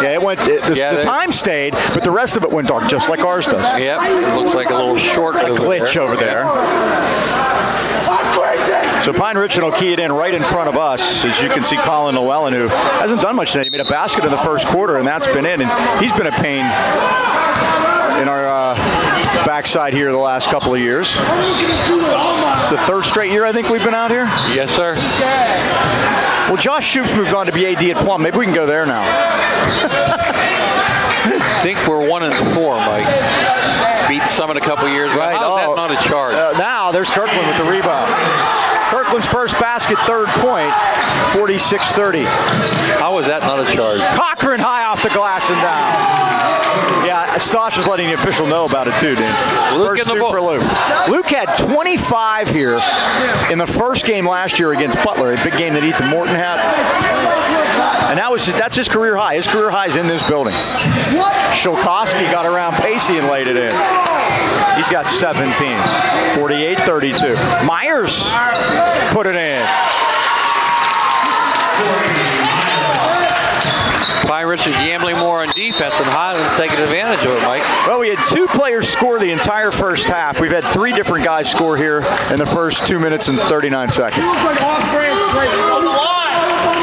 S1: Yeah, it went. The time stayed, but the rest of it went dark, just like ours does.
S2: Yep, it looks like a little short
S1: Glitch over there. So Pine Richland will key it in right in front of us. As you can see, Colin Llewellyn, who hasn't done much today. He made a basket in the first quarter, and that's been in. And he's been a pain in our backside here the last couple of years. It's the third straight year I think we've been out here.
S2: Yes, sir.
S1: Well, Josh Shoop's moved on to be AD at Plum. Maybe we can go there now.
S2: I think we're 1-4, Mike. Beat Summit a couple years ago.
S1: Right.
S2: How is that not a charge?
S1: Now there's Kirkland with the rebound. Kirkland's first basket, third point, 46-30.
S2: How is that not a charge?
S1: Cochran high off the glass and down. Yeah, Stosh is letting the official know about it too, dude.
S2: Luke
S1: First
S2: in the
S1: two
S2: ball.
S1: for Luke. Luke had 25 here in the first game last year against Butler, a big game that Ethan Morton had. And that's his career high. His career high is in this building. Shulkowski got around Pacey and laid it in. He's got 17, 48-32. Myers put it in.
S2: Pine Richland gambling more on defense, and Highlands taking advantage of it, Mike.
S1: Well, we had 2 players score the entire first half. We've had 3 different guys score here in the first 2 minutes and 39 seconds.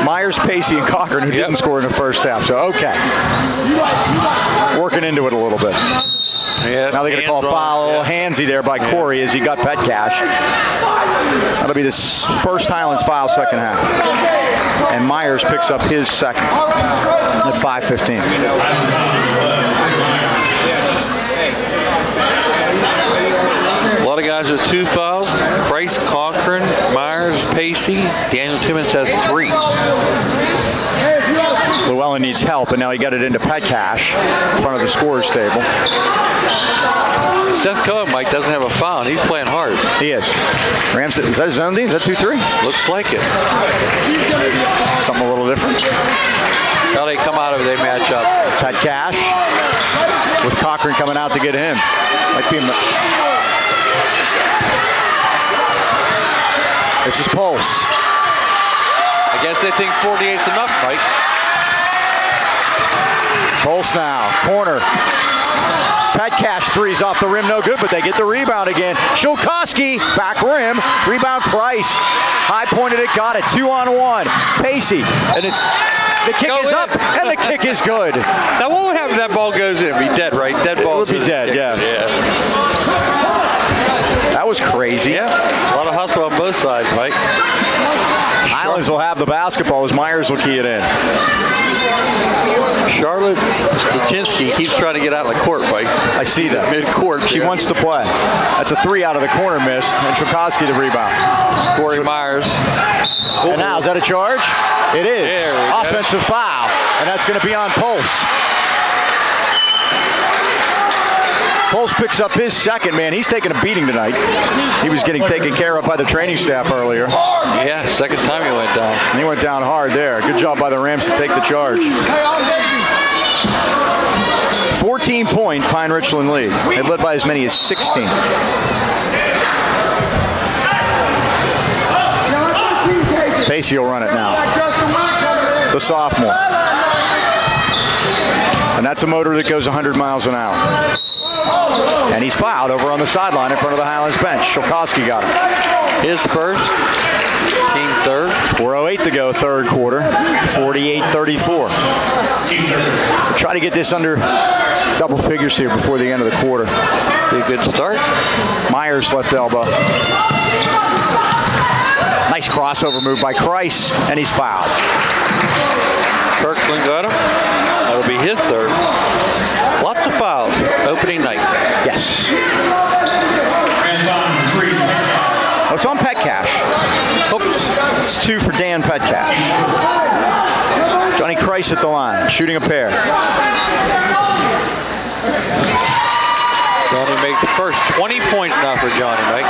S1: Myers, Pacey, and Cochran, who didn't score in the first half. So, okay. Working into it a little bit.
S2: Yeah,
S1: Now they're going to call a foul, a little handsy there by Corey as he got Petcash. That'll be the first Highlands foul second half. And Myers picks up his second at 5:15.
S2: A lot of guys with 2 fouls. Kreis, Cochran, Myers, Pacey. Daniel Timmons has 3.
S1: Llewellyn needs help, and now he got it into Petcash in front of the scorer's table.
S2: Seth Cohen, Mike, doesn't have a foul, and he's playing hard.
S1: He is. Rams, is that zone D? Is that 2-3?
S2: Looks like it.
S1: Something a little different.
S2: How they come out of it, they match up.
S1: Petcash with Cochran coming out to get him. Might be this is Pulse.
S2: I guess they think 48's enough, Mike.
S1: Pulse now, corner. Petcash threes off the rim, no good, but they get the rebound again. Shulkowski, back rim, rebound Kreis. High pointed it, got it, 2-on-1. Pacey, and it's the kick is up, and the kick is good.
S2: Now what would happen if that ball goes in? It'd be dead, right? Dead ball.
S1: It would be dead, yeah. That was crazy.
S2: Yeah, a lot of hustle on both sides, Mike.
S1: Highlands will have the basketball as Myers will key it in.
S2: Charlotte Stachinsky keeps trying to get out of the court, Mike.
S1: I see that.
S2: Mid-court.
S1: She wants to play. That's a 3 out of the corner missed, and Shulkowski the rebound.
S2: Corey Myers.
S1: And now, is that a charge? It is. Offensive foul, and that's going to be on Pulse. Pulse picks up his second, man. He's taking a beating tonight. He was getting taken care of by the training staff earlier.
S2: Yeah, second time he went down.
S1: And he went down hard there. Good job by the Rams to take the charge. 14-point Pine Richland lead. They led by as many as 16. Pacey will run it now. The sophomore. And that's a motor that goes 100 miles an hour. And he's fouled over on the sideline in front of the Highlands bench. Shulkowski got him.
S2: His first, team third.
S1: 4:08 to go, third quarter. 48-34. We'll try to get this under double figures here before the end of the quarter.
S2: Be a good start.
S1: Myers left elbow. Nice crossover move by Kreis, and he's fouled.
S2: Kirkland got him. That'll be his third. Lots of fouls. Opening night.
S1: Yes. it's on Petcash. Oops. It's 2 for Dan Petcash. Johnny Christ at the line, shooting a pair.
S2: Johnny makes the first 20 points now for Johnny, Mike.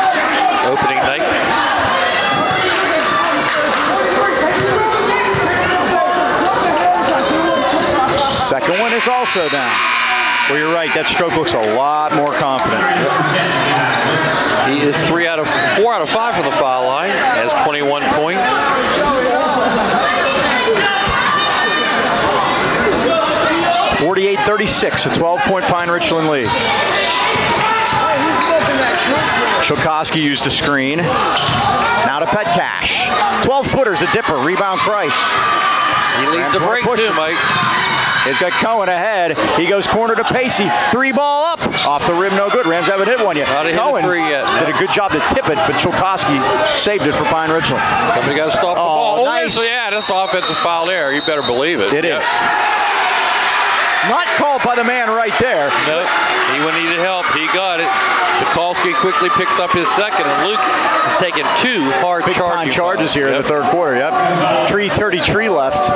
S2: Opening night.
S1: Second one is also down. Well, you're right. That stroke looks a lot more confident.
S2: He is 4 out of 5 from the foul line. Has 21 points.
S1: (48-36), a 12-point Pine Richland lead. Chilkowski used a screen. Now to Petcash. 12-footers, a dipper. Rebound Christ.
S2: He leads the break too, Mike.
S1: He's got Cohen ahead. He goes corner to Pacey. 3-ball up. Off the rim, no good. Rams haven't hit one yet.
S2: Cohen
S1: did a good job to tip it, but Chilkowski saved it for Pine Richland.
S2: Somebody got to stop the ball.
S1: Nice.
S2: Yeah, that's offensive foul there. You better believe it.
S1: It is. Not called by the man right there.
S2: Nope. He needed help. He got it. Chilkowski quickly picks up his second, and Luke has taken 2 hard
S1: charges here in the third quarter. Yep. 3:33 left.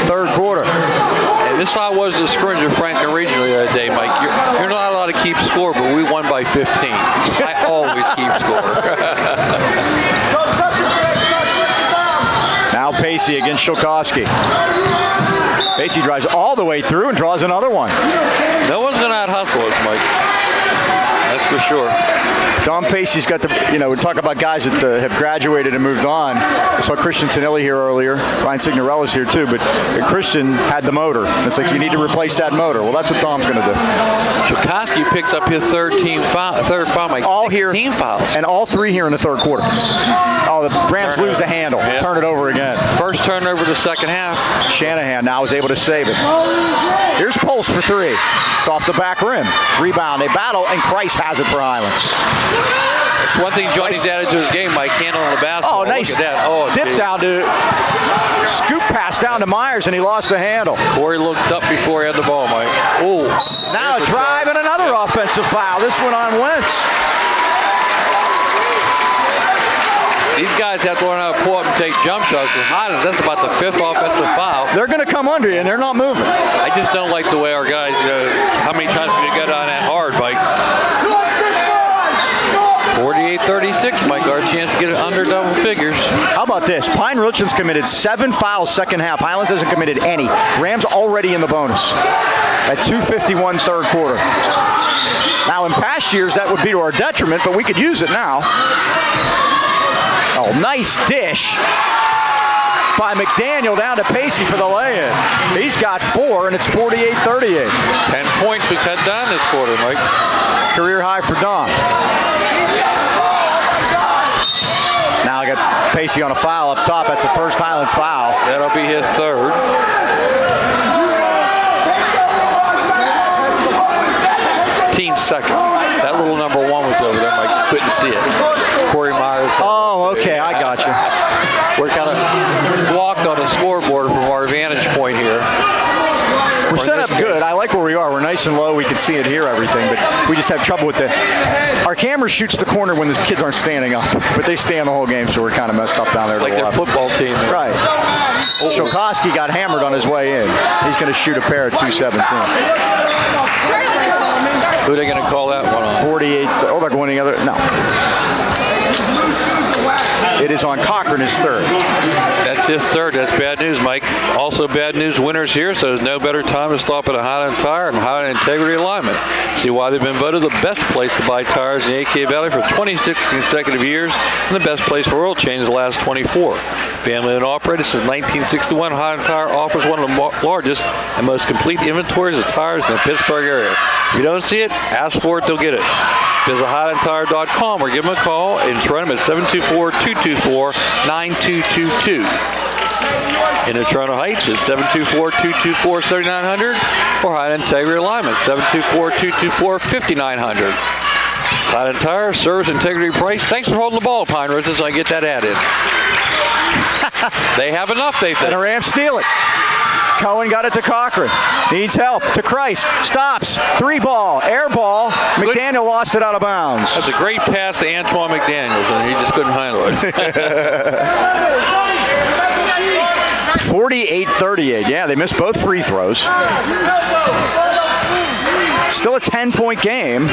S1: Third quarter.
S2: And this I was the scrimmage of Franklin Regional the other day, Mike. You're not allowed to keep score, but we won by 15. I always keep score.
S1: Now Pacey against Chilkowski. Pacey drives all the way through and draws another one.
S2: No one's going to out-hustle us, Mike. That's for sure.
S1: Don Pacey's got the, we talk about guys that have graduated and moved on. I saw Christian Tonelli here earlier. Ryan Signorella's here too, but Christian had the motor. It's like, you need to replace that motor. Well, that's what Dom's going to do.
S2: Chilkowski picks up his third foul, Mike.
S1: All here.
S2: 16 fouls.
S1: And all 3 here in the third quarter. Oh, the Rams lose the handle. Yep. Turn it over again.
S2: First turnover of the second half.
S1: Shanahan now is able to save it. Here's Pulse for 3. It's off the back rim. Rebound. They battle, and Christ has it for Highlands.
S2: It's one thing Johnny's added to his game, Mike, handling the basketball.
S1: Oh, nice.
S2: Look at that. Oh,
S1: dip down to, scoop pass down to Myers, and he lost the handle.
S2: Corey looked up before he had the ball, Mike. Oh.
S1: Now a drive and another offensive foul. This one on Wentz.
S2: These guys have to learn how to pull up and take jump shots. With Highlands, that's about the 5th offensive foul.
S1: They're going to come under you, and they're not moving.
S2: I just don't like the way our guys, how many times can you get on that hard, Mike? 48-36, Mike. Our chance to get it under double figures.
S1: How about this? Pine Richland's committed 7 fouls second half. Highlands hasn't committed any. Rams already in the bonus at 2:51 third quarter. Now, in past years, that would be to our detriment, but we could use it now. Oh, nice dish by McDaniel down to Pacey for the lay-in. He's got 4, and it's 48-38.
S2: 10 points we cut down this quarter, Mike.
S1: Career high for Dom. Now I got Pacey on a foul up top. That's the first Highlands foul.
S2: That'll be his third. Team second. That little number 1 was over there, Mike. Couldn't see it. Corey Myers.
S1: Oh, okay. I got you.
S2: We're kind of blocked on the scoreboard from our vantage point here.
S1: We're set up good. I like where we are. We're nice and low. We can see and hear everything, but we just have trouble with our camera shoots the corner when the kids aren't standing up, but they stay on the whole game, so we're kind of messed up down there.
S2: Like their football team. There.
S1: Right. Chilkowski got hammered on his way in. He's going to shoot a pair at 2:17.
S2: Who are they going to call that one on?
S1: 48. Oh, they're going the other. No. It is on Cochran, his third.
S2: That's his third. That's bad news, Mike. Also bad news winners here, so there's no better time to stop at a Highland Tire and Highland Integrity Alignment. See why they've been voted the best place to buy tires in the AK Valley for 26 consecutive years and the best place for oil changes the last 24. Family and operated since 1961, Highland Tire offers one of the largest and most complete inventories of tires in the Pittsburgh area. If you don't see it, ask for it, they'll get it. Visit HighlandTire.com or give them a call and try them at 724-224-9222. In Toronto Heights, it's 724-224-7900 or Highland Integrity Alignment, 724-224-5900. Highland Tire, service, integrity, price. Thanks for holding the ball, Pine Ridge, so I get that added. They have enough, they think.
S1: And the Rams steal it. Cohen got it to Cochran. Needs help to Christ. Stops. 3-ball. Air ball. McDaniel lost it out of bounds.
S2: That's a great pass to Antoine McDaniels, and he just couldn't handle it.
S1: 48-38. Yeah, they missed both free throws. Still a 10-point game.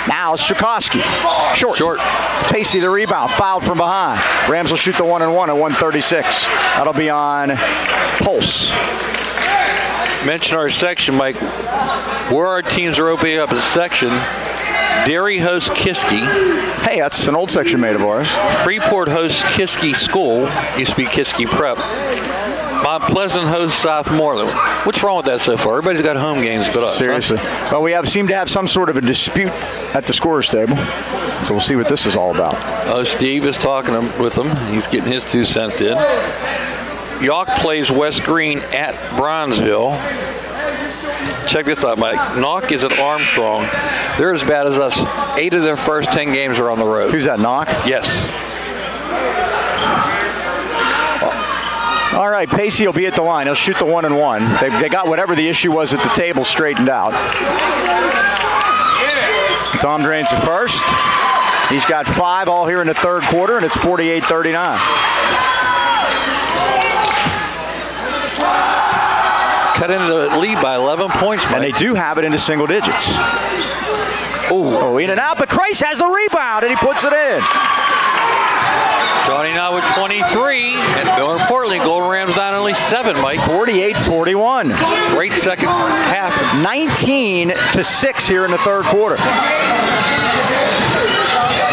S1: Now it's Chukowski. Short. Pacey the rebound. Fouled from behind. Rams will shoot the 1-and-1 at 1:36. That'll be on Pulse.
S2: Mention our section, Mike. Where our teams are opening up a section. Derry hosts Kiski.
S1: Hey, that's an old section mate of ours.
S2: Freeport hosts Kiski School. Used to be Kiski Prep. Mount Pleasant hosts Southmoreland. What's wrong with that so far? Everybody's got home games but us.
S1: Seriously. Huh? Well, we seem to have some sort of a dispute at the scorer's table. So we'll see what this is all about.
S2: Oh, Steve is talking with them. He's getting his 2 cents in. York plays West Green at Bronzeville. Check this out, Mike. Knock is at Armstrong. They're as bad as us. 8 of their first 10 games are on the road.
S1: Who's that, Knock?
S2: Yes.
S1: All right, Pacey will be at the line. He'll shoot the 1-and-1. They got whatever the issue was at the table straightened out. Tom drains the first. He's got 5 all here in the third quarter, and it's 48-39.
S2: Cut into the lead by 11 points, Mike.
S1: And they do have it into single digits. Oh, in and out, but Christ has the rebound, and he puts it in.
S2: Johnny now with 23, and more importantly, Golden Rams down only 7, Mike.
S1: 48-41.
S2: Great second half.
S1: 19-6 here in the third quarter.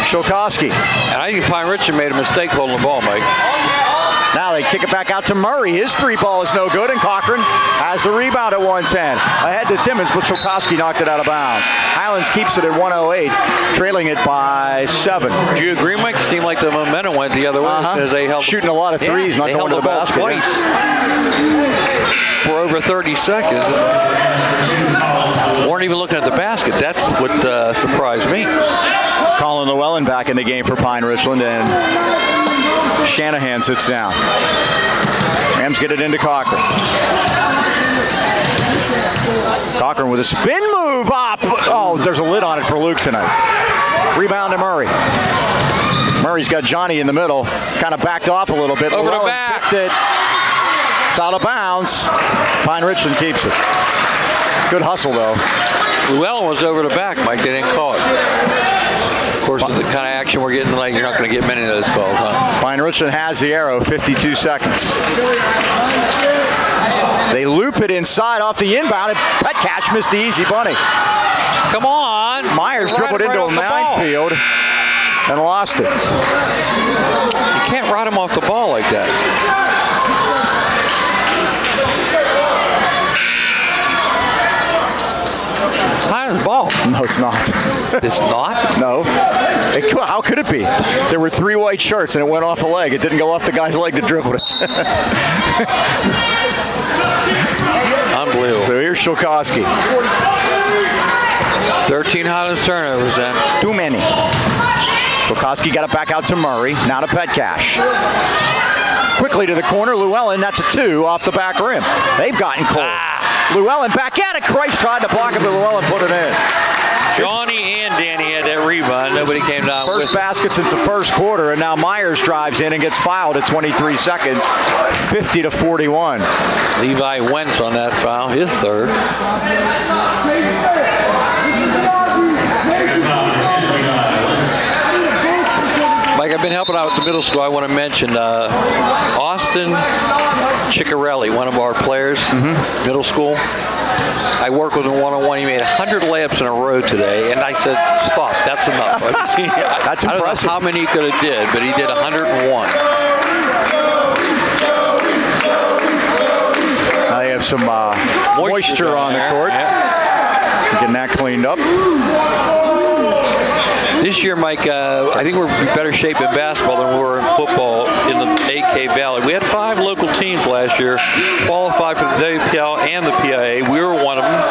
S1: Shulkowski.
S2: And I think Pine Richland made a mistake holding the ball, Mike.
S1: Now they kick it back out to Murray. His 3-ball is no good, and Cochran has the rebound at 110. Ahead to Timmons, but Shulkowski knocked it out of bounds. Highlands keeps it at 108, trailing it by 7.
S2: Do you agree, Mike? It seemed like the momentum went the other way as they held
S1: shooting a lot of threes, not going to the basket.
S2: Twice for over 30 seconds. Weren't even looking at the basket. That's what surprised me.
S1: Colin Llewellyn back in the game for Pine Richland, and Shanahan sits down. Rams get it into Cochran. Cochran with a spin move up. Oh, there's a lid on it for Luke tonight. Rebound to Murray. Murray's got Johnny in the middle. Kind of backed off a little bit.
S2: Over the back.
S1: Tipped it. It's out of bounds. Pine Richland keeps it. Good hustle, though.
S2: Llewellyn was over the back, Mike. They didn't call it. Of course, with the kind of action we're getting tonight, you're not going to get many of those calls, huh?
S1: Pine Richland has the arrow, 52 seconds. They loop it inside off the inbound, and Petcash missed the easy bunny.
S2: Come on.
S1: Myers dribbled into a minefield and lost it.
S2: You can't ride him off the ball like that. It's Highlands' ball.
S1: No, it's not.
S2: It's not?
S1: No. How could it be? There were 3 white shirts, and it went off a leg. It didn't go off the guy's leg that dribbled it.
S2: Unbelievable.
S1: So here's Shulkowski.
S2: 13 Highlands turnovers then.
S1: Too many. Shulkowski got it back out to Murray. Now to Petcash. Quickly to the corner. Llewellyn, that's a 2 off the back rim. They've gotten cold. Llewellyn back at it. Christ tried to block it, but Llewellyn put it in.
S2: Johnny and Danny had that rebound. Nobody came down with it.
S1: First basket since the first quarter, and now Myers drives in and gets fouled at 23 seconds, 50-41.
S2: Levi Wentz on that foul, his third. Mike, I've been helping out with the middle school. I want to mention Austin Ciccarelli, one of our players, middle school. I work with him one-on-one. He made 100 layups in a row today, and I said, stop, that's enough.
S1: That's impressive.
S2: I don't know how many he could have did, but he did 101.
S1: I have some moisture on the court.
S2: Yeah.
S1: Getting that cleaned up.
S2: This year, Mike, I think we're in better shape in basketball than we were in football in the AK Valley. We had 5 local teams last year qualified for the WPL and the PIA. We were one of them.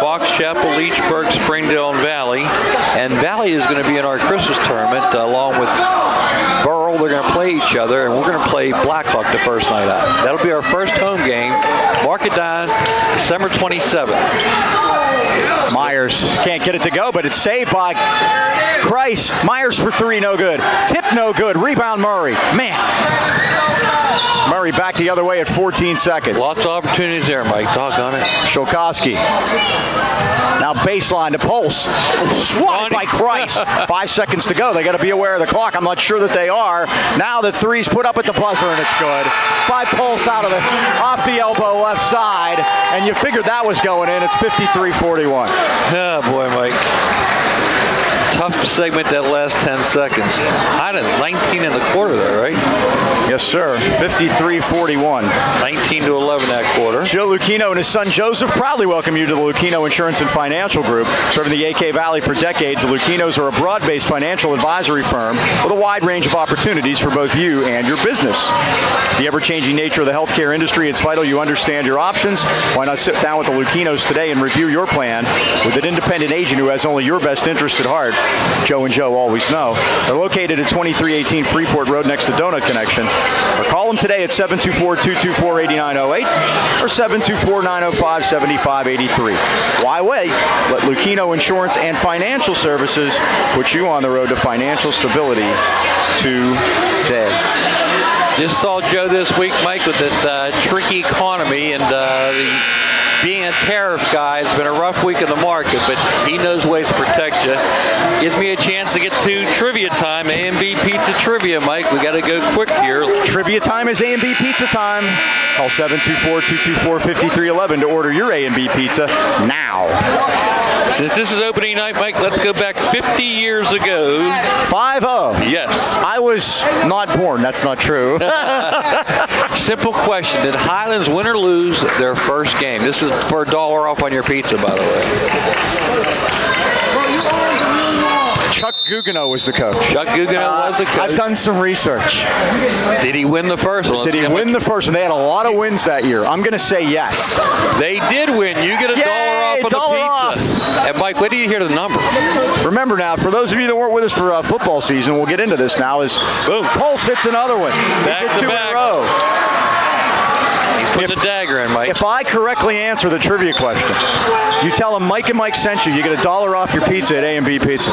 S2: Fox Chapel, Leechburg, Springdale, and Valley. And Valley is going to be in our Christmas tournament along with Burrow April, they're going to play each other, and we're going to play Blackhawk the first night out. That'll be our first home game. Mark it down, December 27th.
S1: Myers can't get it to go, but it's saved by Christ. Myers for three, no good. Tip, no good. Rebound, Murray. Man. Murray back the other way at 14 seconds.
S2: Lots of opportunities there, Mike. Doggone it.
S1: Shokowski. Now baseline to Pulse. Swatted by Christ. 5 seconds to go. They got to be aware of the clock. I'm not sure that they are. Now the three's put up at the buzzer, and it's good. By Pulse off the elbow left side. And you figured that was going in. It's 53-41.
S2: Oh, boy, Mike. Tough segment that last 10 seconds. Highlands 19 in the quarter there, right?
S1: Yes, sir. 53-41.
S2: 19-11 that quarter.
S1: Joe Lucchino and his son Joseph proudly welcome you to the Lucchino Insurance and Financial Group. Serving the AK Valley for decades, the Lucchinos are a broad-based financial advisory firm with a wide range of opportunities for both you and your business. The ever-changing nature of the healthcare industry, it's vital you understand your options. Why not sit down with the Lucchinos today and review your plan with an independent agent who has only your best interest at heart. Joe and Joe always know. They're located at 2318 Freeport Road next to Donut Connection. Or call them today at 724-224-8908 or 724-905-7583. Why wait? Let Lucchino Insurance and Financial Services put you on the road to financial stability today.
S2: Just saw Joe this week, Mike, with that tricky economy and being a tariff guy. It's been a rough week in the market, but he knows ways to protect you. Gives me a chance to get to trivia time. A&B Pizza Trivia, Mike. We got to go quick here.
S1: Trivia time is A&B Pizza time. Call 724-224-5311 to order your A&B Pizza now.
S2: Since this is opening night, Mike, let's go back 50 years ago.
S1: 5-0.
S2: Yes.
S1: I was not born. That's not true.
S2: Simple question. Did Highlands win or lose their first game? This is for $1 off on your pizza, by the way.
S1: Chuck Gugino was the coach.
S2: Chuck Gugino was the coach.
S1: I've done some research.
S2: Did he win the first one?
S1: Did he win the first one? They had a lot of wins that year. I'm going to say yes.
S2: They did win. You get $1 off on the pizza. And Mike, what do you hear the number?
S1: Remember now, for those of you that weren't with us for football season, we'll get into this now, is boom, Pulse hits another one.
S2: Back
S1: He's hit
S2: to
S1: 2
S2: back.
S1: in a row.
S2: Put the dagger in, Mike.
S1: If I correctly answer the trivia question, you tell them Mike and Mike sent you, you get $1 off your pizza at A&B Pizza.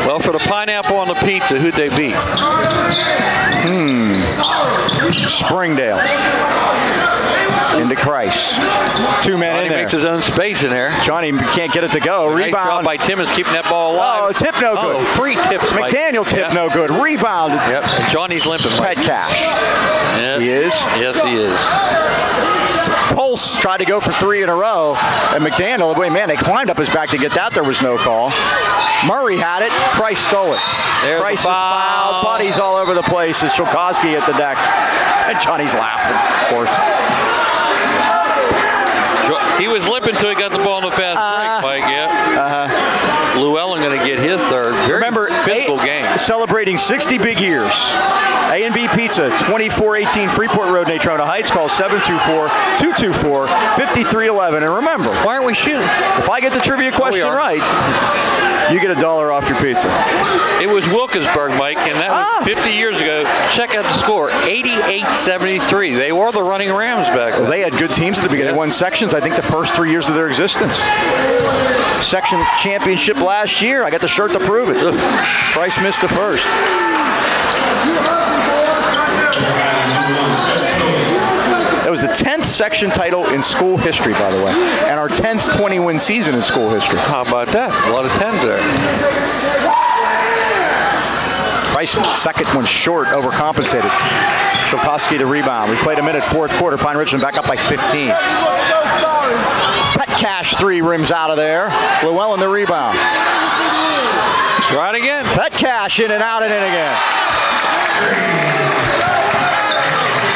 S2: Well, for the pineapple on the pizza, who'd they beat?
S1: Springdale. Into Christ. 2 men
S2: Johnny
S1: in there.
S2: makes his own space in there.
S1: Johnny can't get it to go.
S2: Nice
S1: Rebound.
S2: job by Timmons keeping that ball alive.
S1: Oh, tip no good.
S2: Oh, 3 tips, Mike.
S1: McDaniel tip
S2: Yep.
S1: no good. Rebounded.
S2: Yep. And Johnny's limping, Mike.
S1: Pet cash.
S2: Yep.
S1: He is?
S2: Yes, he is.
S1: Pulse tried to go for 3 in a row, and McDaniel, man, they climbed up his back to get that. There was no call. Murray had it. Christ stole it.
S2: There's
S1: Christ is
S2: a foul.
S1: fouled. Buddies all over the place. It's Shokowski at the deck. And Johnny's laughing, of course.
S2: He was limping until he got the ball in the fast break, Mike. Yeah. Llewellyn going to get his third. Very
S1: Remember,
S2: physical game.
S1: Celebrating 60 big years. A&B Pizza, 2418 Freeport Road, Natrona Heights. Call 724-224-5311. And remember,
S2: Why aren't we shooting?
S1: if I get the trivia question right, you get $1 off your pizza.
S2: It was Wilkinsburg, Mike, and that was 50 years ago. Check out the score, 88-73. They were the running Rams back then.
S1: They had good teams at the beginning. They won sections, I think, the first 3 years of their existence. Section championship last year. I got the shirt to prove it. Price missed the first. That was the 10th section title in school history, by the way, and our 10th 20-win season in school history.
S2: How about that? A lot of 10s there.
S1: Price second one short, overcompensated. Shokowski the rebound. We played a minute, fourth quarter. Pine Richland back up by 15. Pet Cash 3 rims out of there. Llewellyn the rebound.
S2: Try it again.
S1: Pet Cash in and out and in again.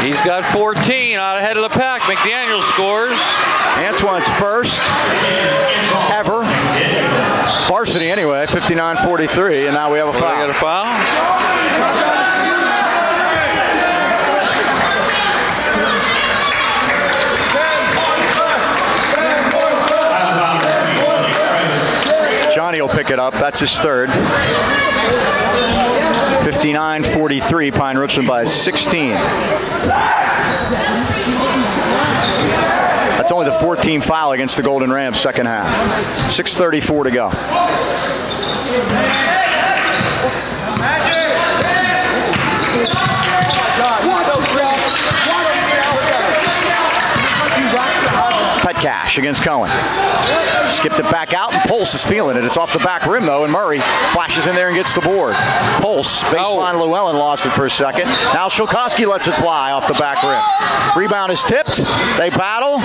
S2: He's got 14 out ahead of the pack. McDaniel scores.
S1: Antoine's first ever. Varsity anyway, 59-43, and now we have a foul.
S2: We got a foul.
S1: Johnny will pick it up. That's his third. 59-43, Pine Richland by 16. That's only the 14th foul against the Golden Rams second half. 6:34 to go. Cash against Cohen. Skipped it back out, and Pulse is feeling it. It's off the back rim, though, and Murray flashes in there and gets the board. Pulse, baseline Llewellyn lost it for a second. Now Shulkowski lets it fly off the back rim. Rebound is tipped. They battle.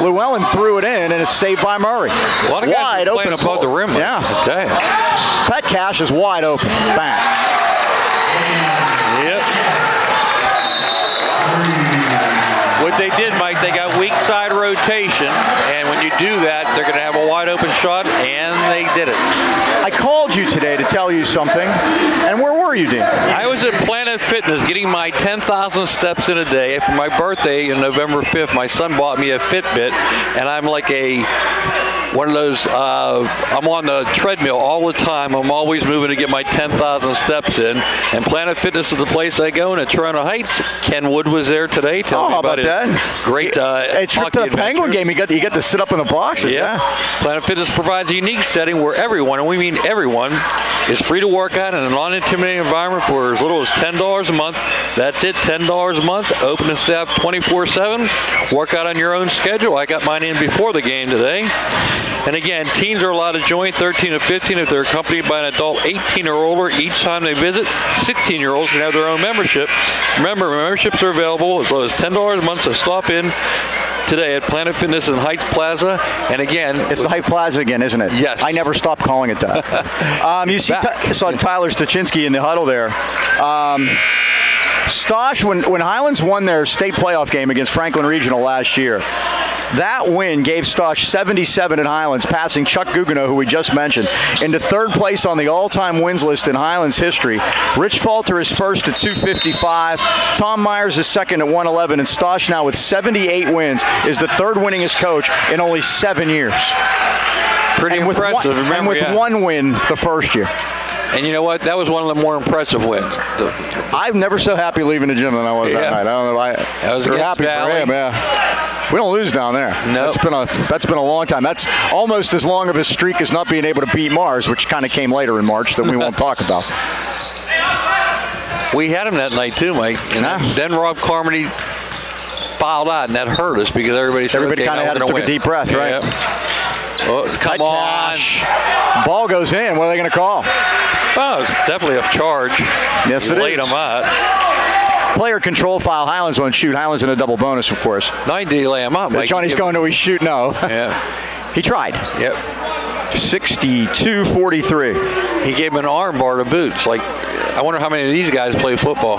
S1: Llewellyn threw it in, and it's saved by Murray.
S2: A lot of guys
S1: wide
S2: open above the rim.
S1: Yeah.
S2: Okay.
S1: Pet Cash is wide open. Bang.
S2: Yep. What they did, Mike, they got weak side rotation, and when you do that, they're going to have a wide open shot, and they did it.
S1: I called you today to tell you something, and where were you, Dean?
S2: I was at Planet Fitness getting my 10,000 steps in a day. For my birthday on November 5th, my son bought me a Fitbit, and I'm like one of those, I'm on the treadmill all the time. I'm always moving to get my 10,000 steps in. And Planet Fitness is the place I go in at Toronto Heights. Ken Wood was there today telling me about his great
S1: Hey, trip to the Penguin game. You get to sit up in the boxes. Yeah.
S2: Planet Fitness provides a unique setting where everyone, and we mean everyone, is free to work out in a non-intimidating environment for as little as $10 a month. That's it, $10 a month. Open and staff 24/7. Work out on your own schedule. I got mine in before the game today. And again, teens are allowed to join 13 to 15 if they're accompanied by an adult 18 or older each time they visit. 16-year-olds can have their own membership. Remember, memberships are available as low as $10 a month, so stop in today at Planet Fitness in Heights Plaza. And again,
S1: it's the Heights Plaza again, isn't it?
S2: Yes.
S1: I never stopped calling it that. You saw Tyler Stachinsky in the huddle there. Stosh, when Highlands won their state playoff game against Franklin Regional last year, that win gave Stosh 77 at Highlands, passing Chuck Guggenot, who we just mentioned, into third place on the all-time wins list in Highlands history. Rich Falter is first at 255. Tom Myers is second at 111, and Stosh now with 78 wins is the third winningest coach in only 7 years.
S2: Pretty impressive.
S1: And with one win the first year.
S2: And you know what? That was one of the more impressive wins.
S1: I'm never so happy leaving the gym than I was that night. I don't know. I was happy for him. Yeah. We don't lose down there.
S2: No.
S1: That's been a long time. That's almost as long of a streak as not being able to beat Mars, which kind of came later in March that we won't talk about.
S2: We had him that night too, Mike. And then Rob Carmody fouled out, and that hurt us because everybody
S1: kind of took a deep breath, right?
S2: Oh, come on.
S1: Ball goes in. What are they going to call?
S2: Oh, it's definitely a charge.
S1: Yes, it is.
S2: Laid him out.
S1: Player control foul. Highlands won't shoot. Highlands in a double bonus, of course.
S2: No, he did lay him out, Mike.
S1: Johnny's going to his shoot. No.
S2: Yeah.
S1: He tried.
S2: Yep.
S1: 62-43.
S2: He gave him an arm bar to boots. Like, I wonder how many of these guys play football.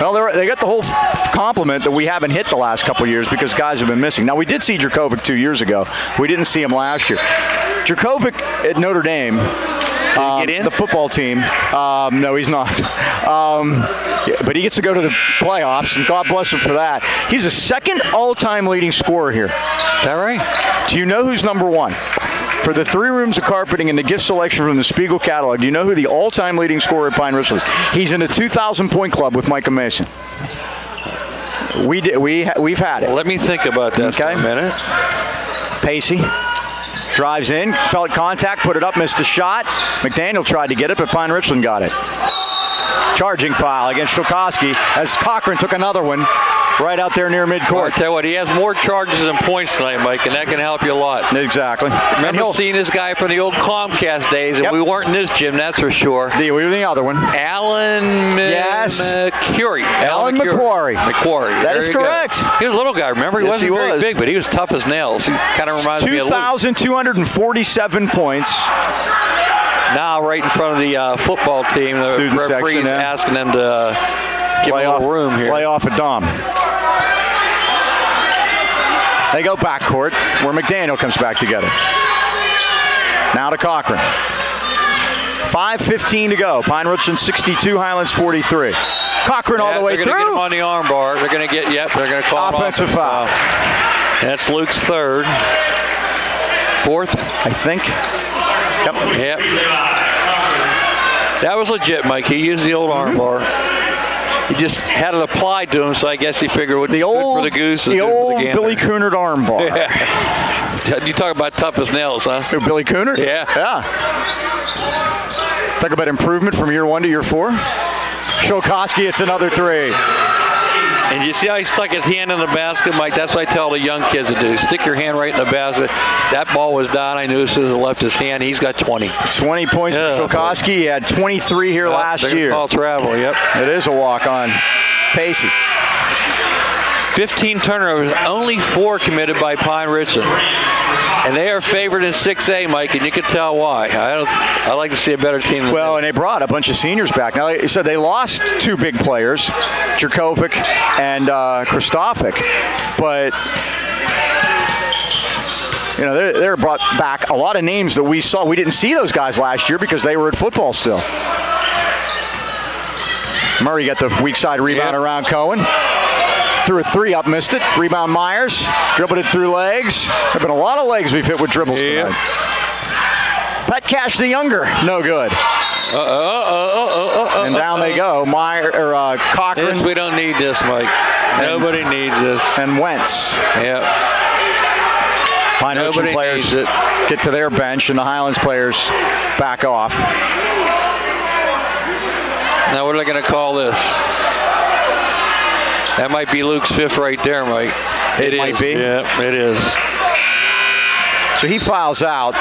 S1: Well, they got the whole compliment that we haven't hit the last couple of years because guys have been missing. Now, we did see Dracovic 2 years ago. We didn't see him last year. Dracovic at Notre Dame,
S2: get in?
S1: The football team, no, he's not. But he gets to go to the playoffs, and God bless him for that. He's the second all-time leading scorer here.
S2: Is that right?
S1: Do you know who's number one? For the 3 rooms of carpeting and the gift selection from the Spiegel catalog, do you know who the all-time leading scorer at Pine Richland is? He's in the 2,000-point club with Micah Mason. We've had it.
S2: Let me think about that for a minute.
S1: Pacey drives in, felt contact, put it up, missed a shot. McDaniel tried to get it, but Pine Richland got it. Charging foul against Shulkowski as Cochran took another one right out there near midcourt.
S2: I tell you what, he has more charges than points tonight, Mike, and that can help you a lot.
S1: Exactly.
S2: Remember seeing this guy from the old Comcast days, and we weren't in this gym, that's for sure.
S1: We were in the other one.
S2: Alan McCurry.
S1: Alan McQuarrie. That is correct.
S2: He was a little guy, remember? He wasn't very big, but he was tough as nails. He kind of reminds me of Luke.
S1: 2,247 points.
S2: Now right in front of the football team, the referee's asking them to give a little room here.
S1: Play off at Dom. They go backcourt where McDaniel comes back together. Now to Cochran. 5:15 to go. Pine Richland 62, Highlands 43. Cochran all the way through.
S2: They're going to get him on the arm bar. They're going to get, they're going to call
S1: offensive foul.
S2: That's Luke's third. Fourth,
S1: I think. Yep.
S2: That was legit, Mike. He used the old arm bar. He just had it applied to him, so I guess he figured what's good for the goose is
S1: the
S2: good
S1: old
S2: for the gander.
S1: Billy Coonard arm bar.
S2: Yeah. You talk about tough as nails, huh?
S1: Who, Billy Coonard?
S2: Yeah.
S1: Talk about improvement from year 1 to year 4. Shokoski, it's another 3.
S2: And you see how he stuck his hand in the basket, Mike? That's what I tell the young kids to do. Stick your hand right in the basket. That ball was down. I knew as soon as he left his hand. He's got 20.
S1: 20 points for Shokoski. He had 23 here last year.
S2: Call travel, yep.
S1: It is a walk-on. Pacey.
S2: 15 turnovers, only 4 committed by Pine Richland. And they are favored in 6A, Mike, and you can tell why. I like to see a better team than
S1: Well, and they brought a bunch of seniors back. Now, like you said, they lost 2 big players, Jerkovic and Kristofic. But, you know, they're brought back a lot of names that we saw. We didn't see those guys last year because they were at football still. Murray got the weak side rebound around Cohen. Threw a 3 up, missed it. Rebound Myers. Dribbled it through legs. There have been a lot of legs we've hit with dribbles tonight. Pat Cash the younger. No good. And down they go. Cochran.
S2: We don't need this, Mike. Nobody needs this.
S1: And Wentz.
S2: Yep.
S1: Pine Richland players get to their bench, and the Highlands players back off.
S2: Now what are they going to call this? That might be Luke's 5th right there, Mike.
S1: It might be.
S2: Yeah, it is.
S1: So he fouls out.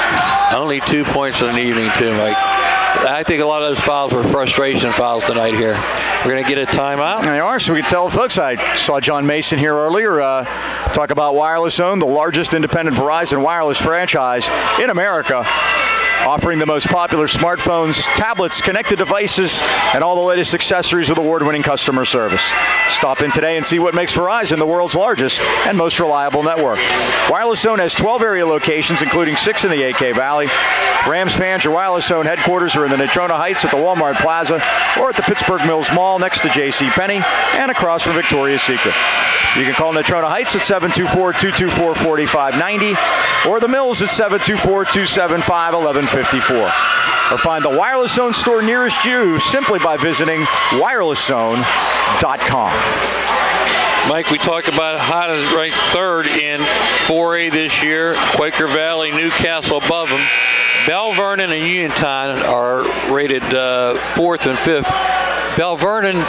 S2: Only 2 points in the evening, too, Mike. I think a lot of those fouls were frustration fouls tonight here. We're going to get a timeout.
S1: They are, so we can tell the folks. I saw John Mason here earlier talk about Wireless Zone, the largest independent Verizon wireless franchise in America, offering the most popular smartphones, tablets, connected devices, and all the latest accessories with award-winning customer service. Stop in today and see what makes Verizon the world's largest and most reliable network. Wireless Zone has 12 area locations, including 6 in the AK Valley. Rams fans, your Wireless Zone headquarters are in the Natrona Heights at the Walmart Plaza or at the Pittsburgh Mills Mall next to JCPenney and across from Victoria's Secret. You can call Natrona Heights at 724-224-4590 or the Mills at 724-275-1154. Or find the Wireless Zone store nearest you simply by visiting wirelesszone.com.
S2: Mike, we talked about Highlands ranked 3rd in 4A this year. Quaker Valley, Newcastle above them. Bell Vernon and Uniontown are rated 4th and 5th. Bell Vernon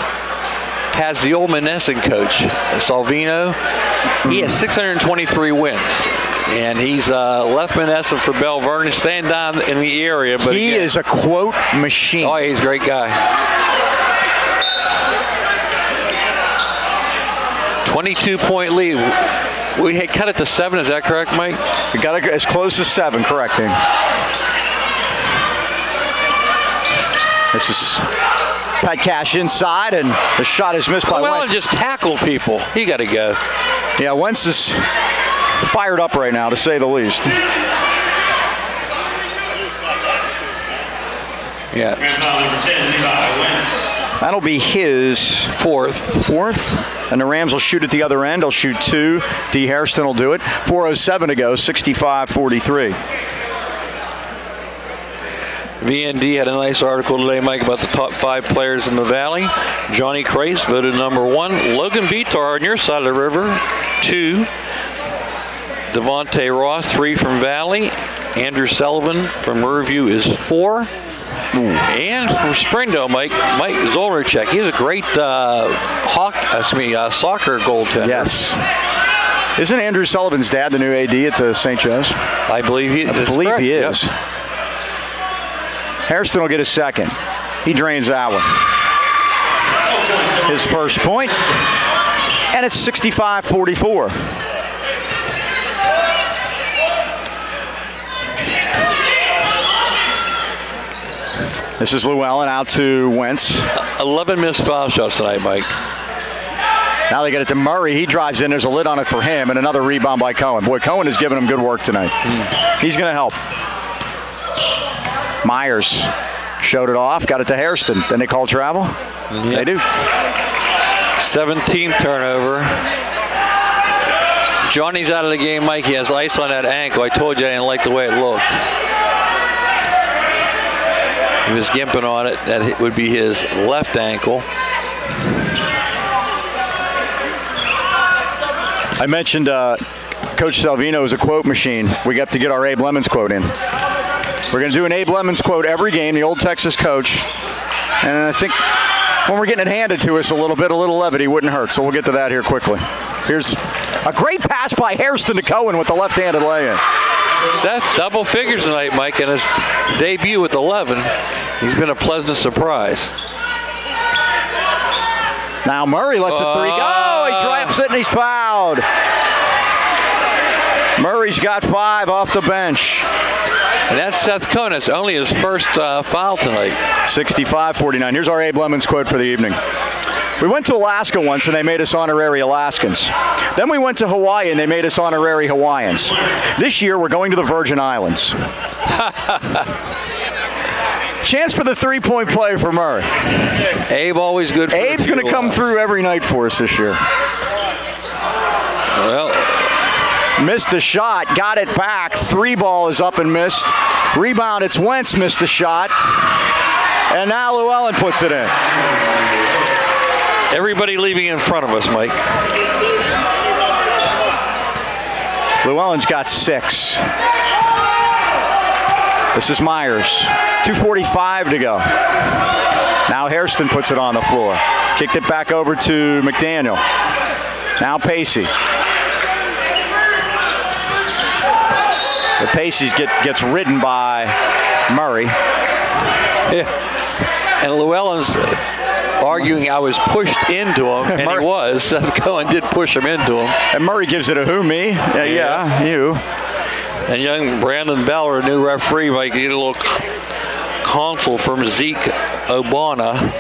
S2: has the old Menneson coach, Salvino. He has 623 wins. And he's left Menneson for Bell Vernon, staying down in the area. But
S1: he is a quote machine.
S2: Oh, he's a great guy. 22-point lead. We had cut it to 7. Is that correct, Mike?
S1: We got it as close as 7, correcting. This is Pat Cash inside, and the shot is missed by Wentz.
S2: Well, just tackle people. He got to go.
S1: Yeah, Wentz is fired up right now, to say the least.
S2: Yeah.
S1: That'll be his 4th. And the Rams will shoot at the other end. They'll shoot 2. D. Hairston will do it. 4:07 to go, 65-43.
S2: VND had a nice article today, Mike, about the top 5 players in the Valley. Johnny Crace voted number 1. Logan Bitar on your side of the river, 2. Devontae Ross, 3 from Valley. Andrew Sullivan from Riverview is 4. And from Springdale, Mike Zolnerchek. He's a great soccer goaltender.
S1: Yes. Isn't Andrew Sullivan's dad the new AD at St. Joe's?
S2: I believe he is.
S1: He is. Yep. Hairston will get a second. He drains that one. His first point. And it's 65-44. This is Llewellyn out to Wentz.
S2: 11 missed foul shots tonight, Mike.
S1: Now they get it to Murray. He drives in. There's a lid on it for him, and another rebound by Cohen. Boy, Cohen has given him good work tonight. He's going to help. Myers showed it off, got it to Hairston. Then they call travel. Yep. They do.
S2: 17th turnover. Johnny's out of the game, Mike. He has ice on that ankle. I told you I didn't like the way it looked. He was gimping on it. That would be his left ankle.
S1: I mentioned Coach Salvino is a quote machine. We have to get our Abe Lemons quote in. We're going to do an Abe Lemons quote every game, the old Texas coach. And I think when we're getting it handed to us a little levity wouldn't hurt. So we'll get to that here quickly. Here's a great pass by Hairston to Cohen with the left-handed lay-in.
S2: Seth double figures tonight, Mike, in his debut with 11. He's been a pleasant surprise.
S1: Now Murray lets a three go. He drops it and he's fouled. Murray's got 5 off the bench.
S2: And that's Seth Cohen. It's only his first foul tonight.
S1: 65-49. Here's our Abe Lemons quote for the evening. We went to Alaska once and they made us honorary Alaskans. Then we went to Hawaii and they made us honorary Hawaiians. This year we're going to the Virgin Islands. Chance for the three-point play for Murray.
S2: Abe always good for
S1: Abe's going to come through every night for us this year.
S2: Well,
S1: missed a shot, got it back. 3 ball is up and missed. Rebound, it's Wentz missed the shot. And now Llewellyn puts it in.
S2: Everybody leaving in front of us, Mike.
S1: Llewellyn's got 6. This is Myers. 2:45 to go. Now Hairston puts it on the floor. Kicked it back over to McDaniel. Now Pacey. The Pacey gets ridden by Murray.
S2: Yeah. And Llewellyn's arguing I was pushed into him, and Murray, he was. Seth Cohen did push him into him.
S1: And Murray gives it a who, me? Yeah, you.
S2: And young Brandon Beller, new referee, might get a little console from Zeke Obana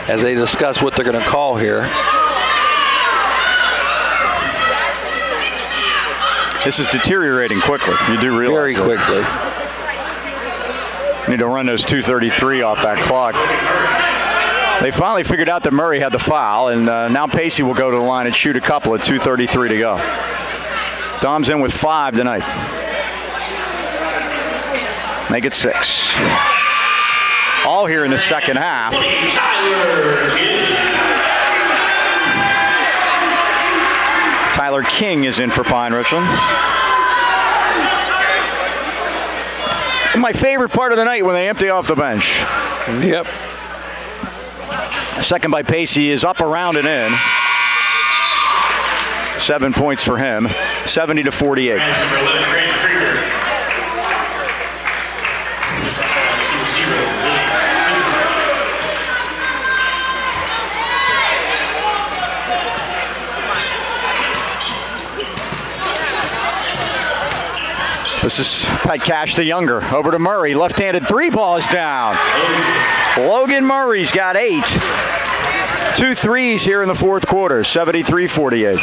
S2: as they discuss what they're going to call here.
S1: This is deteriorating quickly. You do realize
S2: very quickly.
S1: Need to run those 2:33 off that clock. They finally figured out that Murray had the foul, and now Pacey will go to the line and shoot a couple at 2:33 to go. Dom's in with 5 tonight. Make it 6. All here in the second half. Tyler King is in for Pine Richland. My favorite part of the night when they empty off the bench.
S2: Yep.
S1: Second by Pacey is up, around, and in. 7 points for him. 70-48. This is Pat Cash the younger. Over to Murray. Left-handed 3 ball is down. Logan Murray's got 8. 2 threes here in the fourth quarter. 73-48.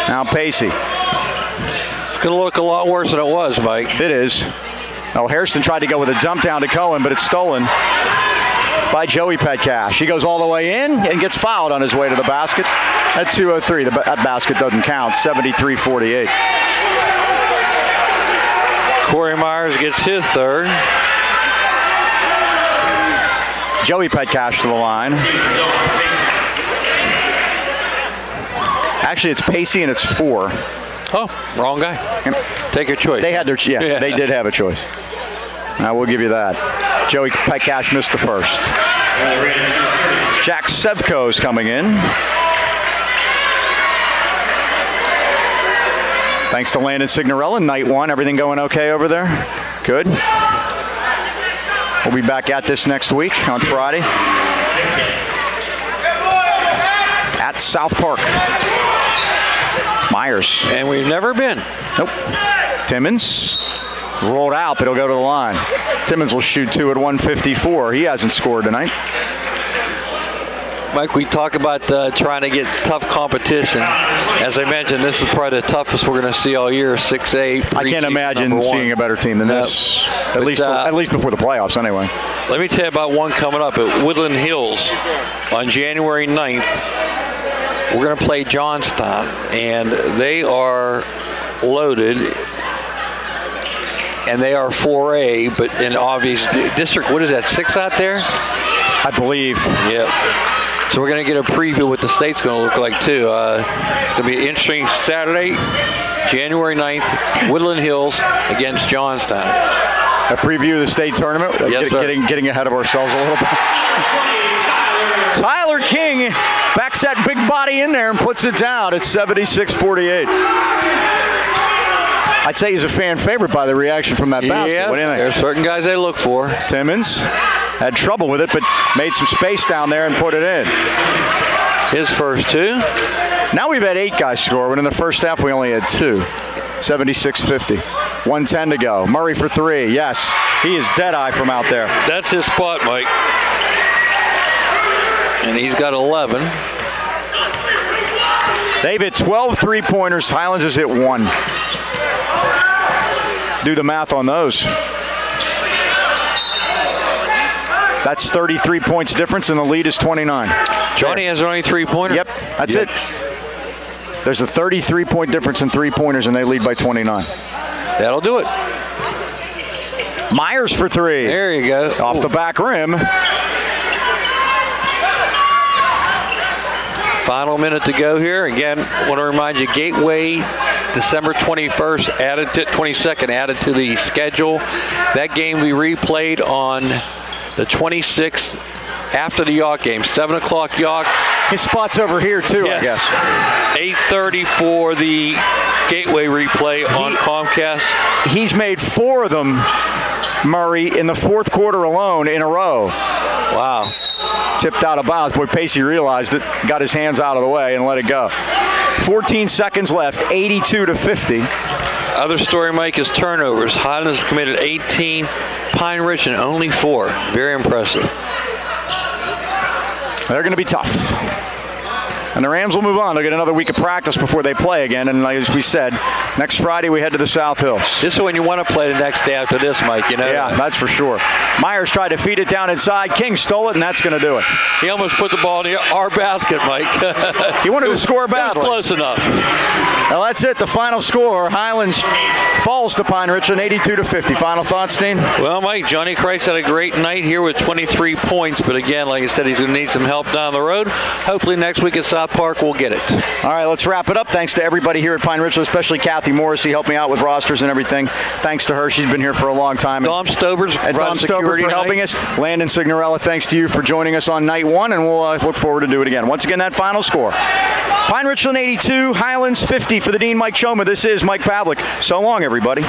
S1: Now Pacey.
S2: It's going to look a lot worse than it was, Mike.
S1: It is. Oh, Hairston tried to go with a jump down to Cohen, but it's stolen by Joey Petcash. He goes all the way in and gets fouled on his way to the basket. At 2:03, that basket doesn't count. 73-48.
S2: Corey Myers gets his third.
S1: Joey Petcash to the line. Actually, it's Pacey and it's 4.
S2: Oh, wrong guy. Take your choice.
S1: They had their they did have a choice. Now we'll give you that. Joey Petcash missed the first. Jack Sevco's coming in. Thanks to Landon Signorella, night 1. Everything going okay over there? Good. We'll be back at this next week on Friday at South Park. Myers.
S2: And we've never been.
S1: Nope. Timmons rolled out, but he'll go to the line. Timmons will shoot 2 at 154. He hasn't scored tonight.
S2: Mike, we talk about trying to get tough competition. As I mentioned, this is probably the toughest we're going to see all year. 6A.
S1: I can't imagine seeing a better team than this. At least before the playoffs, anyway.
S2: Let me tell you about one coming up at Woodland Hills on January 9th. We're going to play Johnstown, and they are loaded. and they are 4A, but in obvious district, what is that, 6 out there?
S1: I believe.
S2: Yep. So we're going to get a preview what the state's going to look like, too. It's going to be an interesting Saturday, January 9th, Woodland Hills against Johnstown.
S1: A preview of the state tournament?
S2: Yes, sir.
S1: Getting ahead of ourselves a little bit. Tyler King backs that big body in there and puts it down. It's 76-48. I'd say he's a fan favorite by the reaction from that basket.
S2: Yeah,
S1: what do you think?
S2: there's certain guys they look for.
S1: Timmons had trouble with it, but made some space down there and put it in.
S2: His first 2.
S1: Now we've had 8 guys score, when in the first half we only had 2. 76-50. 1:10 to go. Murray for 3. Yes, he is dead-eye from out there.
S2: That's his spot, Mike. And he's got 11.
S1: They've hit 12 3-pointers. Highlands has hit 1. Do the math on those. That's 33 points difference, and the lead is 29.
S2: Johnny has only 3-pointer?
S1: Yep, that's it. There's a 33-point difference in 3-pointers, and they lead by 29.
S2: That'll do it.
S1: Myers for 3.
S2: There you go.
S1: Off the back rim.
S2: Final minute to go here. Again, I want to remind you, Gateway, December 21st, 22nd, added to the schedule. That game we replayed on the 26th after the York game. 7 o'clock York.
S1: His spot's over here, too,
S2: yes.
S1: I guess.
S2: 8:30 for the Gateway replay on Comcast.
S1: He's made 4 of them, Murray, in the fourth quarter alone in a row.
S2: Wow.
S1: Tipped out of bounds. Boy, Pacey realized it, got his hands out of the way, and let it go. 14 seconds left, 82-50.
S2: Other story, Mike, is turnovers. Highlands committed 18, Pine Richland only 4. Very impressive.
S1: They're going to be tough. And the Rams will move on. They'll get another week of practice before they play again. And as we said, next Friday we head to the South Hills.
S2: This is when you want to play the next day after this, Mike, you know?
S1: Yeah, that's for sure. Myers tried to feed it down inside. King stole it, and that's going to do it.
S2: He almost put the ball in our basket, Mike.
S1: He wanted to score badly.
S2: It was close enough.
S1: Well, that's it. The final score. Highlands falls to Pine Richland, 82-50. Final thoughts, Steen?
S2: Well, Mike, Johnny Christ had a great night here with 23 points. But again, like I said, he's going to need some help down the road. Hopefully next week at South Park we'll get it.
S1: All right, let's wrap it up. Thanks to everybody here at Pine Richland, especially Kathy Morrissey, helped me out with rosters and everything. Thanks to her. She's been here for a long time.
S2: Dom Stobers
S1: for helping us. Landon Signorella, thanks to you for joining us on night 1, and we'll look forward to do it again. Once again, that final score. Pine Richland 82, Highlands 50 for the Dean Mike Choma. This is Mike Pavlik. So long, everybody.